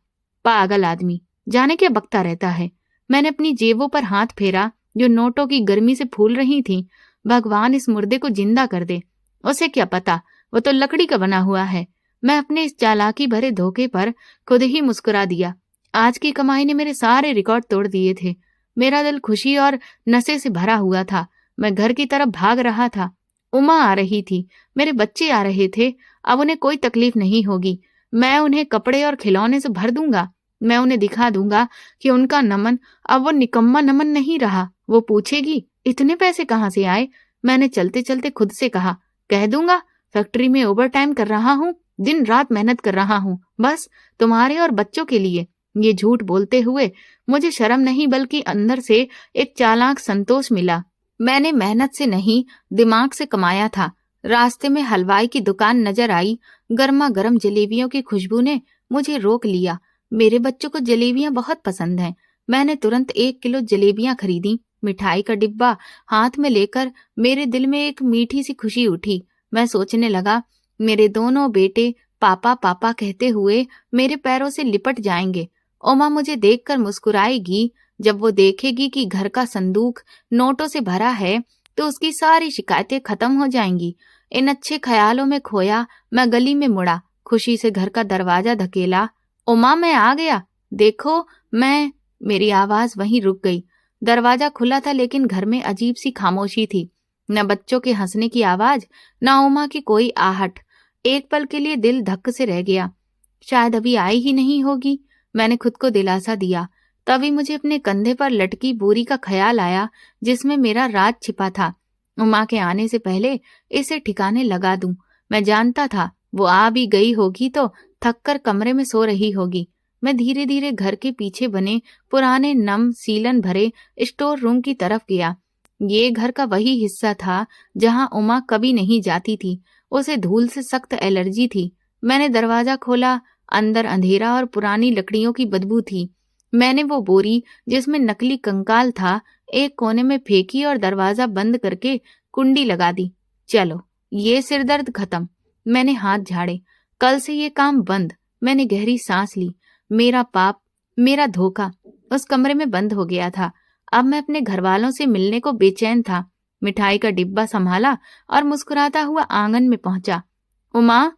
पागल आदमी, जाने क्या बकता रहता है। मैंने अपनी जेबों पर हाथ फेरा जो नोटों की गर्मी से फूल रही थीं। भगवान इस मुर्दे को जिंदा कर दे। उसे क्या पता, वो तो लकड़ी का बना हुआ है। मैं अपने इस चालाकी भरे धोखे पर खुद ही मुस्कुरा दिया। आज की कमाई ने मेरे सारे रिकॉर्ड तोड़ दिए थे। मेरा दिल खुशी और नशे से भरा हुआ था। मैं घर की तरफ भाग रहा था। उमा आ रही थी, मेरे बच्चे आ रहे थे। अब उन्हें कोई तकलीफ नहीं होगी। मैं उन्हें कपड़े और खिलौने से भर दूंगा। मैं उन्हें दिखा दूंगा कि उनका नमन अब वो निकम्मा नमन नहीं रहा। वो पूछेगी, इतने पैसे कहाँ से आए? मैंने चलते चलते खुद से कहा, कह दूंगा फैक्ट्री में ओवर टाइम कर रहा हूँ, दिन रात मेहनत कर रहा हूँ, बस तुम्हारे और बच्चों के लिए। ये झूठ बोलते हुए मुझे शर्म नहीं बल्कि अंदर से एक चालाक संतोष मिला। मैंने मेहनत से नहीं, दिमाग से कमाया था। रास्ते में हलवाई की दुकान नजर आई। गर्मा गर्म जलेबियों की खुशबू ने मुझे रोक लिया। मेरे बच्चों को जलेबियां बहुत पसंद हैं। मैंने तुरंत 1 किलो जलेबियां खरीदी। मिठाई का डिब्बा हाथ में लेकर मेरे दिल में एक मीठी सी खुशी उठी। मैं सोचने लगा, मेरे दोनों बेटे पापा पापा कहते हुए मेरे पैरों से लिपट जाएंगे। उमा मुझे देखकर मुस्कुराएगी। जब वो देखेगी कि घर का संदूक नोटों से भरा है तो उसकी सारी शिकायतें खत्म हो जाएंगी। इन अच्छे ख्यालों में खोया मैं गली में मुड़ा, खुशी से घर का दरवाजा धकेला। उमा, मैं आ गया, देखो मैं। मेरी आवाज वहीं रुक गई। दरवाजा खुला था लेकिन घर में अजीब सी खामोशी थी। न बच्चों के हंसने की आवाज, न उमा की कोई आहट। एक पल के लिए दिल धक्क से रह गया। शायद अभी आई ही नहीं होगी। मैंने खुद को दिलासा दिया। तभी मुझे अपने कंधे पर लटकी बोरी का ख्याल आया जिसमें मेरा राज छिपा था। उमा के आने से पहले इसे ठिकाने लगा दूं। मैं जानता था वो आ भी गई होगी तो थककर कमरे में सो रही होगी। मैं धीरे धीरे घर के पीछे बने पुराने नम सीलन भरे स्टोर रूम की तरफ गया। ये घर का वही हिस्सा था जहां उमा कभी नहीं जाती थी। उसे धूल से सख्त एलर्जी थी। मैंने दरवाजा खोला। अंदर अंधेरा और पुरानी लकड़ियों की बदबू थी। मैंने वो बोरी जिसमें नकली कंकाल था एक कोने में फेंकी और दरवाजा बंद करके कुंडी लगा दी। चलो, ये सिरदर्द खत्म। मैंने हाथ झाड़े। कल से ये काम बंद। मैंने गहरी सांस ली। मेरा पाप, मेरा धोखा उस कमरे में बंद हो गया था। अब मैं अपने घर वालों से मिलने को बेचैन था। मिठाई का डिब्बा संभाला और मुस्कुराता हुआ आंगन में पहुंचा। उमा,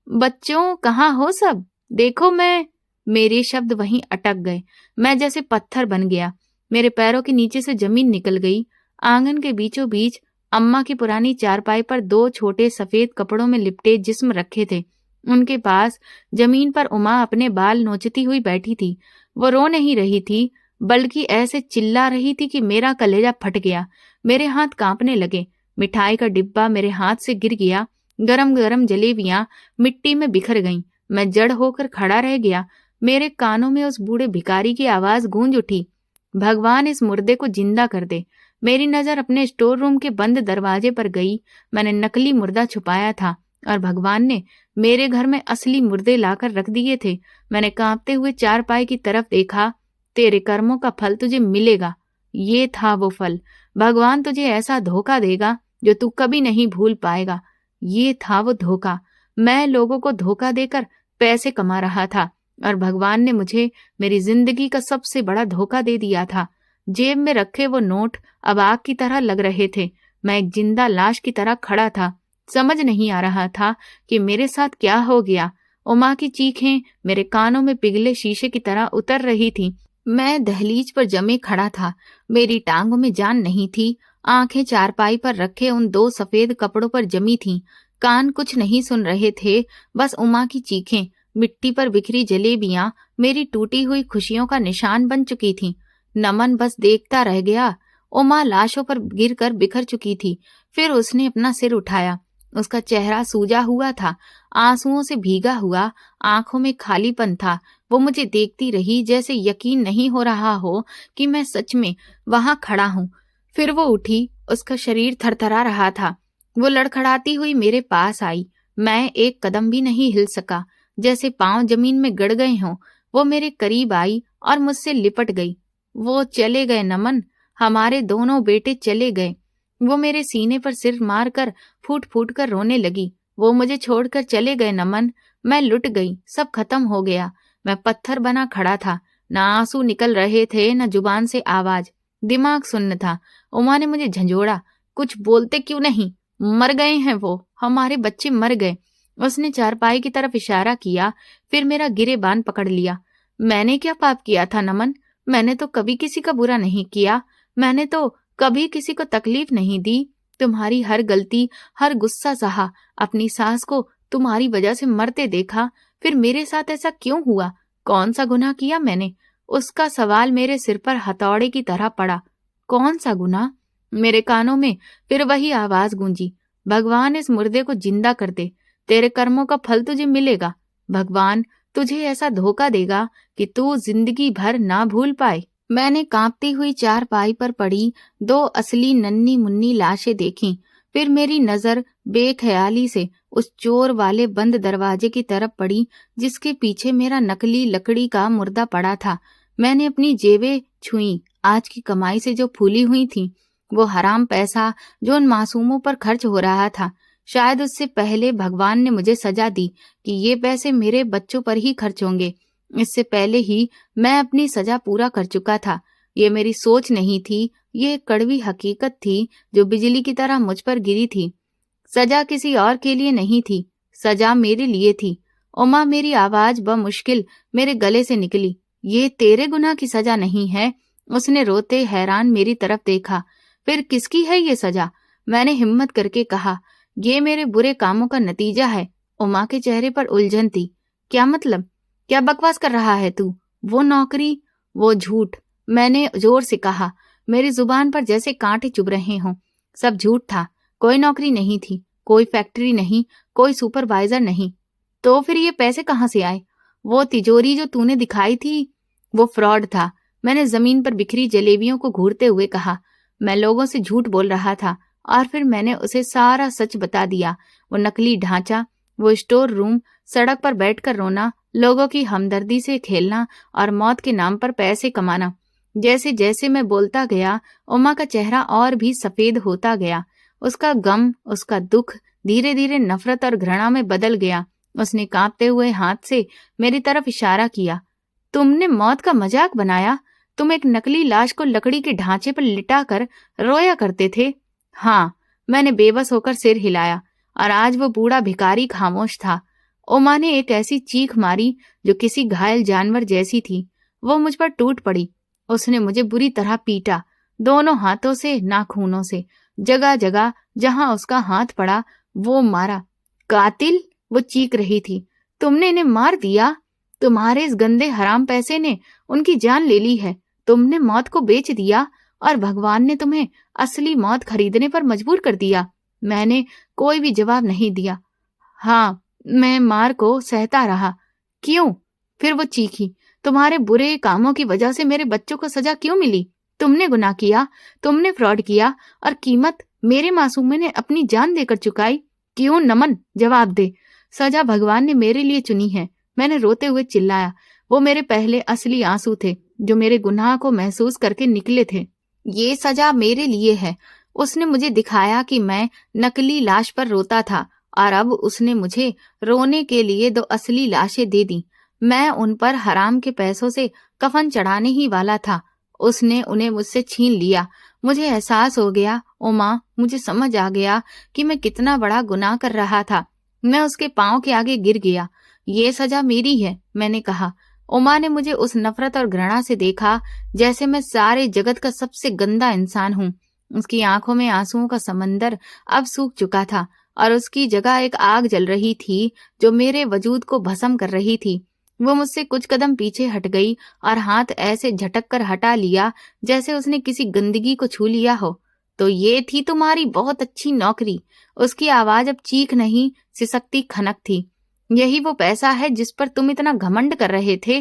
बच्चों कहाँ हो सब? देखो मैं। मेरे शब्द वहीं अटक गए। मैं जैसे पत्थर बन गया। मेरे पैरों के नीचे से जमीन निकल गई। आंगन के बीचों बीच अम्मा की पुरानी चारपाई पर 2 छोटे सफेद कपड़ों में लिपटे जिस्म रखे थे। उनके पास जमीन पर उमा अपने बाल नोचती हुई बैठी थी। वो रो नहीं रही थी बल्कि ऐसे चिल्ला रही थी कि मेरा कलेजा फट गया। मेरे हाथ कांपने लगे। मिठाई का डिब्बा मेरे हाथ से गिर गया। गरम गरम जलेबियां मिट्टी में बिखर गईं। मैं जड़ होकर खड़ा रह गया। मेरे कानों में उस बूढ़े भिखारी की आवाज गूंज उठी, भगवान इस मुर्दे को जिंदा कर दे। मेरी नजर अपने स्टोर रूम के बंद दरवाजे पर गई। मैंने नकली मुर्दा छुपाया था और भगवान ने मेरे घर में असली मुर्दे लाकर रख दिए थे। मैंने कांपते हुए चारपाई की तरफ देखा। तेरे कर्मों का फल तुझे मिलेगा। ये था वो फल। भगवान तुझे ऐसा धोखा देगा जो तू कभी नहीं भूल पाएगा। ये था वो धोखा। मैं लोगों को धोखा देकर पैसे कमा रहा था और भगवान ने मुझे मेरी जिंदगी का सबसे बड़ा धोखा दे दिया था। जेब में रखे वो नोट अब आग की तरह लग रहे थे। मैं एक जिंदा लाश की तरह खड़ा था। समझ नहीं आ रहा था कि मेरे साथ क्या हो गया। उमा की चीखें मेरे कानों में पिघले शीशे की तरह उतर रही थी। मैं दहलीज पर जमे खड़ा था। मेरी टांगों में जान नहीं थी। आंखें चारपाई पर रखे उन 2 सफेद कपड़ों पर जमी थीं। कान कुछ नहीं सुन रहे थे, बस उमा की चीखें। मिट्टी पर बिखरी जलेबियां मेरी टूटी हुई खुशियों का निशान बन चुकी थीं। नमन बस देखता रह गया। उमा लाशों पर गिरकर बिखर चुकी थी। फिर उसने अपना सिर उठाया। उसका चेहरा सूजा हुआ था, आंसुओं से भीगा हुआ, आंखों में खालीपन था। वो मुझे देखती रही जैसे यकीन नहीं हो रहा हो कि मैं सच में वहां खड़ा हूं। फिर वो उठी। उसका शरीर थरथरा रहा था। वो लड़खड़ाती हुई मेरे पास आई। मैं एक कदम भी नहीं हिल सका, जैसे पांव जमीन में गड़ गए हों। वो मेरे करीब आई और मुझसे लिपट गई। वो चले गए नमन, हमारे दोनों बेटे चले गए। वो मेरे सीने पर सिर मारकर फूट फूट कर रोने लगी। वो मुझे छोड़कर चले गए नमन, मैं लुट गई, सब खत्म हो गया। मैं पत्थर बना खड़ा था, ना आंसू निकल रहे थे, न जुबान से आवाज। दिमाग सुन्न था। उमा ने मुझे झंझोड़ा, कुछ बोलते क्यों नहीं? मर गए हैं वो, हमारे बच्चे मर गए। उसने चारपाई की तरफ इशारा किया, फिर मेरा गिरेबान पकड़ लिया। मैंने क्या पाप किया था नमन? मैंने तो कभी किसी का बुरा नहीं किया। मैंने तो कभी किसी को तकलीफ नहीं दी। तुम्हारी हर गलती, हर गुस्सा सहा। अपनी सास को तुम्हारी वजह से मरते देखा, फिर मेरे साथ ऐसा क्यों हुआ? कौन सा गुनाह किया मैंने? उसका सवाल मेरे सिर पर हथौड़े की तरह पड़ा। कौन सा गुनाह? मेरे कानों में फिर वही आवाज गूंजी, भगवान इस मुर्दे को जिंदा कर दे, तेरे कर्मों का फल तुझे मिलेगा। भगवान तुझे ऐसा धोखा देगा कि तू जिंदगी भर ना भूल पाए। मैंने कांपती हुई चारपाई पर पड़ी दो असली नन्ही मुन्नी लाशें देखीं। फिर मेरी नजर बेख्याली से उस चोर वाले बंद दरवाजे की तरफ पड़ी, जिसके पीछे मेरा नकली लकड़ी का मुर्दा पड़ा था। मैंने अपनी जेबें छुईं, आज की कमाई से जो फूली हुई थीं। वो हराम पैसा जो उन मासूमों पर खर्च हो रहा था, शायद उससे पहले भगवान ने मुझे सजा दी कि ये पैसे मेरे बच्चों पर ही खर्च होंगे। इससे पहले ही मैं अपनी सजा पूरा कर चुका था। ये मेरी सोच नहीं थी, ये एक कड़वी हकीकत थी जो बिजली की तरह मुझ पर गिरी थी। सजा किसी और के लिए नहीं थी, सजा मेरे लिए थी। उमा, मेरी आवाज बमुश्किल मेरे गले से निकली, ये तेरे गुनाह की सजा नहीं है। उसने रोते हैरान मेरी तरफ देखा। फिर किसकी है ये सजा? मैंने हिम्मत करके कहा, ये मेरे बुरे कामों का नतीजा है। उमा के चेहरे पर उलझन थी। क्या मतलब? क्या बकवास कर रहा है तू? वो नौकरी, वो झूठ। मैंने जोर से कहा, मेरी जुबान पर जैसे कांटे चुभ रहे हों। सब झूठ था। कोई नौकरी नहीं थी, कोई फैक्ट्री नहीं, कोई सुपरवाइजर नहीं। तो फिर ये पैसे कहाँ से आए? वो तिजोरी जो तूने दिखाई थी, वो फ्रॉड था। मैंने जमीन पर बिखरी जलेबियों को घूरते हुए कहा। मैं लोगों से झूठ बोल रहा था और फिर मैंने उसे सारा सच बता दिया। वो नकली ढांचा, वो स्टोर रूम, सड़क पर बैठकर रोना, लोगों की हमदर्दी से खेलना और मौत के नाम पर पैसे कमाना। जैसे जैसे मैं बोलता गया, उमा का चेहरा और भी सफेद होता गया। उसका गम, उसका दुख धीरे धीरे नफरत और घृणा में बदल गया। उसने कांपते हुए हाथ से मेरी तरफ इशारा किया। तुमने मौत का मजाक बनाया? तुम एक नकली लाश को लकड़ी के ढांचे पर लिटा कर रोया करते थे? हाँ, मैंने बेबस होकर सिर हिलाया। और आज वो बूढ़ा भिखारी खामोश था। उमा ने एक ऐसी चीख मारी जो किसी घायल जानवर जैसी थी। वो मुझ पर टूट पड़ी। उसने मुझे बुरी तरह पीटा, दोनों हाथों से, नाखूनों से। जगह जगह जहां उसका हाथ पड़ा वो मारा। कातिल! वो चीख रही थी। तुमने इन्हें मार दिया। तुम्हारे इस गंदे हराम पैसे ने उनकी जान ले ली है। तुमने मौत को बेच दिया और भगवान ने तुम्हें असली मौत खरीदने पर मजबूर कर दिया। मैंने कोई भी जवाब नहीं दिया। हाँ, मैं मार को सहता रहा। क्यों? फिर वो चीखी, तुम्हारे बुरे कामों की वजह से मेरे बच्चों को सजा क्यों मिली? तुमने गुनाह किया, तुमने फ्रॉड किया और कीमत मेरे मासूम ने अपनी जान देकर चुकाई। क्यों नमन? जवाब दे। सजा भगवान ने मेरे लिए चुनी है, मैंने रोते हुए चिल्लाया। वो मेरे पहले असली आंसू थे जो मेरे गुनाह को महसूस करके निकले थे। ये सजा मेरे लिए है। उसने मुझे दिखाया कि मैं नकली लाश पर रोता था और अब उसने मुझे रोने के लिए दो असली लाशें दे दी। मैं उन पर हराम के पैसों से कफन चढ़ाने ही वाला था। उसने उन्हें मुझसे छीन लिया। मुझे एहसास हो गया, उमा, मुझे समझ आ गया कि मैं कितना बड़ा गुनाह कर रहा था। मैं उसके पांव के आगे गिर गया। ये सजा मेरी है, मैंने कहा। उमा ने मुझे उस नफरत और घृणा से देखा जैसे मैं सारे जगत का सबसे गंदा इंसान हूँ। उसकी आंखों में आंसुओं का समंदर अब सूख चुका था और उसकी जगह एक आग जल रही थी जो मेरे वजूद को भस्म कर रही थी। वो मुझसे कुछ कदम पीछे हट गई और हाथ ऐसे झटक कर हटा लिया जैसे उसने किसी गंदगी को छू लिया हो। तो ये थी तुम्हारी बहुत अच्छी नौकरी। उसकी आवाज अब चीख नहीं, सिसकती खनक थी। यही वो पैसा है जिस पर तुम इतना घमंड कर रहे थे।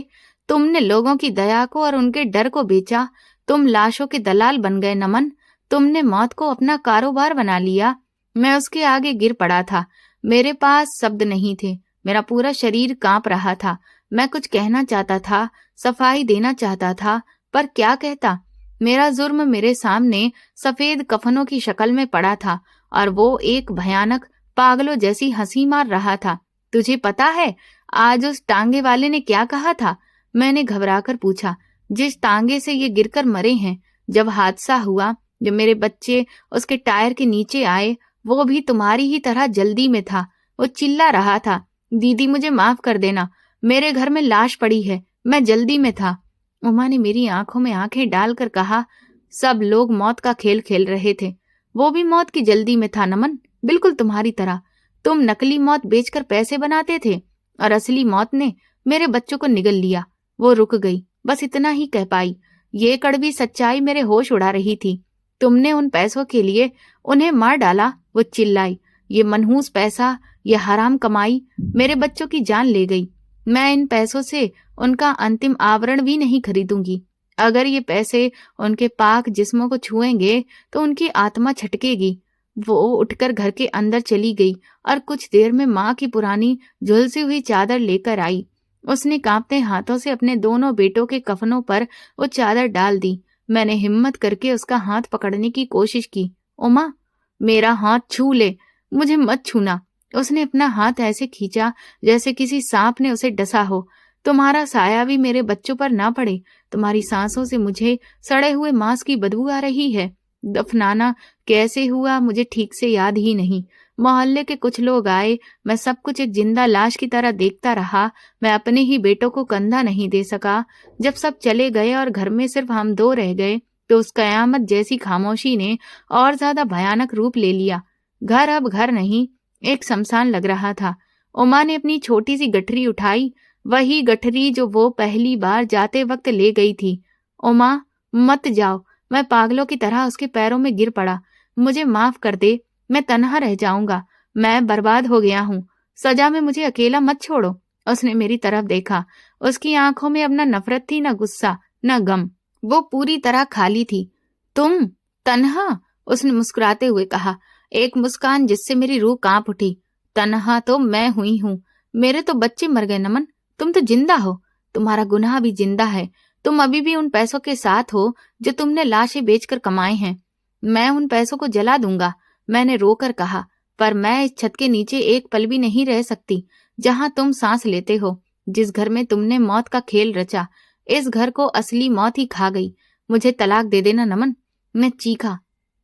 तुमने लोगों की दया को और उनके डर को बेचा। तुम लाशों के दलाल बन गए नमन। तुमने मौत को अपना कारोबार बना लिया। मैं उसके आगे गिर पड़ा था। मेरे पास शब्द नहीं थे। मेरा पूरा शरीर कांप रहा था। मैं कुछ कहना चाहता था, सफाई देना चाहता था, पर क्या कहता। मेरा जुर्म मेरे सामने सफेद कफनों की शक्ल में पड़ा था और वो एक भयानक पागलों जैसी हंसी मार रहा था। तुझे पता है आज उस टांगे वाले ने क्या कहा था? मैंने घबराकर पूछा। जिस टांगे से ये गिरकर मरे हैं, जब हादसा हुआ, जब मेरे बच्चे उसके टायर के नीचे आए, वो भी तुम्हारी ही तरह जल्दी में था। वो चिल्ला रहा था, दीदी मुझे माफ कर देना, मेरे घर में लाश पड़ी है, मैं जल्दी में था। उमा ने मेरी आंखों में आंखें डालकर कहा, सब लोग मौत का खेल खेल रहे थे, वो भी मौत की जल्दी में था नमन, बिल्कुल तुम्हारी तरह। तुम नकली मौत बेचकर पैसे बनाते थे और असली मौत ने मेरे बच्चों को निगल लिया। वो रुक गई, बस इतना ही कह पाई। ये कड़वी सच्चाई मेरे होश उड़ा रही थी। तुमने उन पैसों के लिए उन्हें मार डाला, वो चिल्लाई। ये मनहूस पैसा, ये हराम कमाई मेरे बच्चों की जान ले गई। मैं इन पैसों से उनका अंतिम आवरण भी नहीं खरीदूंगी। अगर ये पैसे उनके पाक जिस्मों को छुएंगे तो उनकी आत्मा छटकेगी। वो उठकर घर के अंदर चली गई और कुछ देर में माँ की पुरानी झुलसी हुई चादर लेकर आई। उसने कांपते हाथों से अपने दोनों बेटों के कफनों पर वो चादर डाल दी। मैंने हिम्मत करके उसका हाथ पकड़ने की कोशिश की। उमा, मेरा हाथ छू ले, मुझे मत छूना। उसने अपना हाथ ऐसे खींचा जैसे किसी सांप ने उसे डसा हो। तुम्हारा साया भी मेरे बच्चों पर ना पड़े। तुम्हारी सांसों से मुझे सड़े हुए मांस की बदबू आ रही है। दफनाना कैसे हुआ मुझे ठीक से याद ही नहीं। मोहल्ले के कुछ लोग आए, मैं सब कुछ एक जिंदा लाश की तरह देखता रहा। मैं अपने ही बेटों को कंधा नहीं दे सका। जब सब चले गए और घर में सिर्फ हम दो रह गए, तो उस कयामत जैसी खामोशी ने और ज्यादा भयानक रूप ले लिया। घर अब घर नहीं, एक शमशान लग रहा था। उमा ने अपनी छोटी सी गठरी उठाई, वही गठरी जो वो पहली बार जाते वक्त ले गई थी। उमा, मत जाओ। मैं पागलों की तरह उसके पैरों में गिर पड़ा। मुझे माफ कर दे, मैं तन्हा रह जाऊंगा। मैं बर्बाद हो गया हूँ। सजा में मुझे अकेला मत छोड़ो। उसने मेरी तरफ देखा। उसकी आंखों में अब न नफरत थी, न गुस्सा, न गम। वो पूरी तरह खाली थी। तुम तन्हा? उसने मुस्कुराते हुए कहा, एक मुस्कान जिससे मेरी रूह कांप उठी। तन्हा तो मैं हुई हूँ। मेरे तो बच्चे मर गए नमन, तुम तो जिंदा हो। तुम्हारा गुनाह भी जिंदा है। तुम अभी भी उन पैसों के साथ हो जो तुमने लाशें बेचकर कमाए हैं। मैं उन पैसों को जला दूंगा, मैंने रोकर कहा, पर मैं इस छत के नीचे एक पल भी नहीं रह सकती जहां तुम सांस लेते हो, जिस घर में तुमने मौत का खेल रचा। इस घर को असली मौत ही खा गई। मुझे तलाक दे देना नमन। मैं चीखा।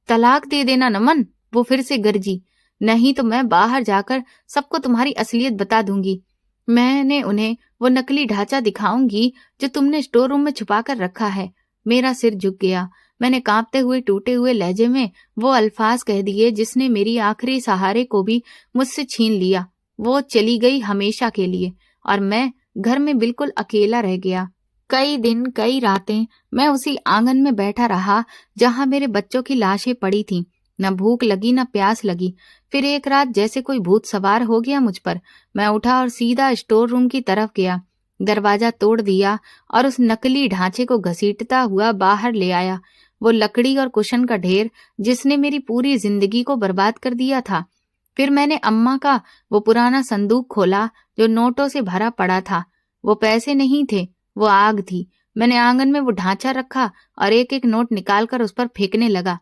तलाक दे देना नमन? वो फिर से गरजी। नहीं तो मैं बाहर जाकर सबको तुम्हारी असलियत बता दूंगी। मैंने उन्हें वो नकली ढांचा दिखाऊंगी जो तुमने स्टोर रूम में छुपा कर रखा है। मेरा सिर झुक गया। मैंने कांपते हुए टूटे हुए लहजे में वो अल्फाज कह दिए जिसने मेरी आखिरी सहारे को भी मुझसे छीन लिया। वो चली गई हमेशा के लिए और मैं घर में बिल्कुल अकेला रह गया। कई दिन कई रातें मैं उसी आंगन में बैठा रहा जहां मेरे बच्चों की लाशें पड़ी थीं। न भूख लगी न प्यास लगी। फिर एक रात जैसे कोई भूत सवार हो गया मुझ पर। मैं उठा और सीधा स्टोर रूम की तरफ गया। दरवाजा तोड़ दिया और उस नकली ढांचे को घसीटता हुआ बाहर ले आया। वो लकड़ी और कुशन का ढेर जिसने मेरी पूरी जिंदगी को बर्बाद कर दिया था। फिर मैंने अम्मा का वो पुराना संदूक खोला जो नोटों से भरा पड़ा था। वो पैसे नहीं थे, वो आग थी। मैंने आंगन में वो ढांचा रखा और एक एक नोट निकालकर उस पर फेंकने लगा।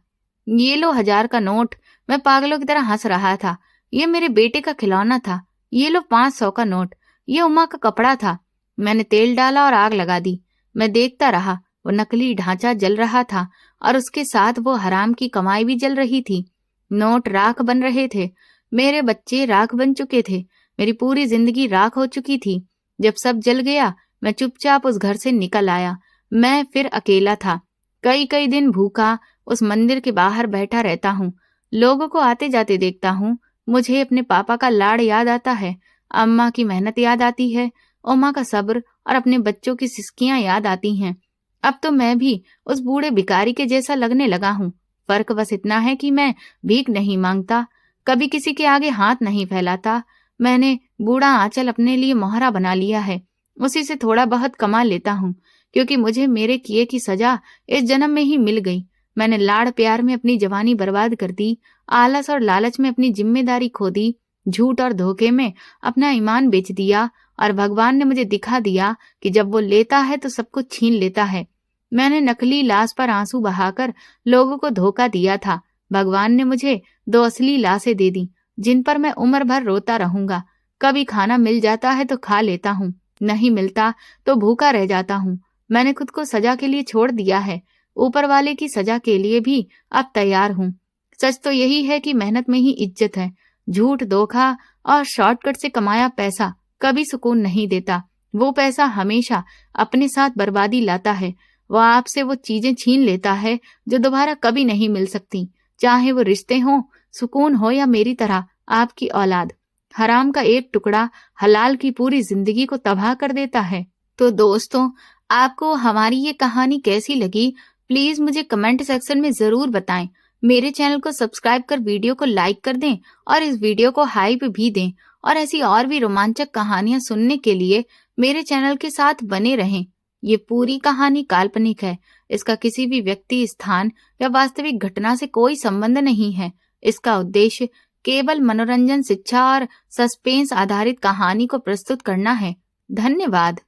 ये लो 1000 का नोट। मैं पागलों की तरह हंस रहा था। ये मेरे बेटे का खिलौना था। ये लो 500 का नोट। ये उमा का कपड़ा था। मैंने तेल डाला और आग लगा दी। मैं देखता रहा। वो नकली ढांचा जल रहा था और उसके साथ वो हराम की कमाई भी जल रही थी। नोट राख बन रहे थे। मेरे बच्चे राख बन चुके थे। मेरी पूरी जिंदगी राख हो चुकी थी। जब सब जल गया, मैं चुपचाप उस घर से निकल आया। मैं फिर अकेला था। कई कई दिन भूखा उस मंदिर के बाहर बैठा रहता हूँ। लोगों को आते जाते देखता हूँ। मुझे अपने पापा का लाड़ याद आता है, अम्मा की मेहनत याद आती है, उमा का सब्र और अपने बच्चों की सिसकियां याद आती हैं। अब तो मैं भी उस बूढ़े भिखारी के जैसा लगने लगा हूँ। फर्क बस इतना है कि मैं भीख नहीं मांगता, कभी किसी के आगे हाथ नहीं फैलाता। मैंने बूढ़ा आंचल अपने लिए मोहरा बना लिया है। उसी से थोड़ा बहुत कमा लेता हूँ, क्योंकि मुझे मेरे किए की सजा इस जन्म में ही मिल गई। मैंने लाड़ प्यार में अपनी जवानी बर्बाद कर दी, आलस और लालच में अपनी जिम्मेदारी खो दी, झूठ और धोखे में अपना ईमान बेच दिया और भगवान ने मुझे दिखा दिया कि जब वो लेता है तो सब कुछ छीन लेता है। मैंने नकली लाश पर आंसू बहाकर लोगों को धोखा दिया था। भगवान ने मुझे 2 असली लाशें दे दी, जिन पर मैं उम्र भर रोता रहूंगा। कभी खाना मिल जाता है तो खा लेता हूँ, नहीं मिलता तो भूखा रह जाता हूँ। मैंने खुद को सजा के लिए छोड़ दिया है, ऊपर वाले की सजा के लिए भी अब तैयार हूँ। सच तो यही है कि मेहनत में ही इज्जत है। झूठ, धोखा और शॉर्टकट से कमाया पैसा कभी सुकून नहीं देता। वो पैसा हमेशा अपने साथ बर्बादी लाता है। वो आपसे वो चीजें छीन लेता है जो दोबारा कभी नहीं मिल सकती, चाहे वो रिश्ते हों, सुकून हो या मेरी तरह आपकी औलाद। हराम का एक टुकड़ा हलाल की पूरी जिंदगी को तबाह कर देता है। तो दोस्तों, आपको हमारी ये कहानी कैसी लगी, प्लीज मुझे कमेंट सेक्शन में जरूर बताएं। मेरे चैनल को सब्सक्राइब कर वीडियो को लाइक कर दें और इस वीडियो को हाइप भी दें। और ऐसी और भी रोमांचक कहानियां सुनने के लिए मेरे चैनल के साथ बने रहें। ये पूरी कहानी काल्पनिक है। इसका किसी भी व्यक्ति, स्थान या वास्तविक घटना से कोई संबंध नहीं है। इसका उद्देश्य केवल मनोरंजन, शिक्षा और सस्पेंस आधारित कहानी को प्रस्तुत करना है। धन्यवाद।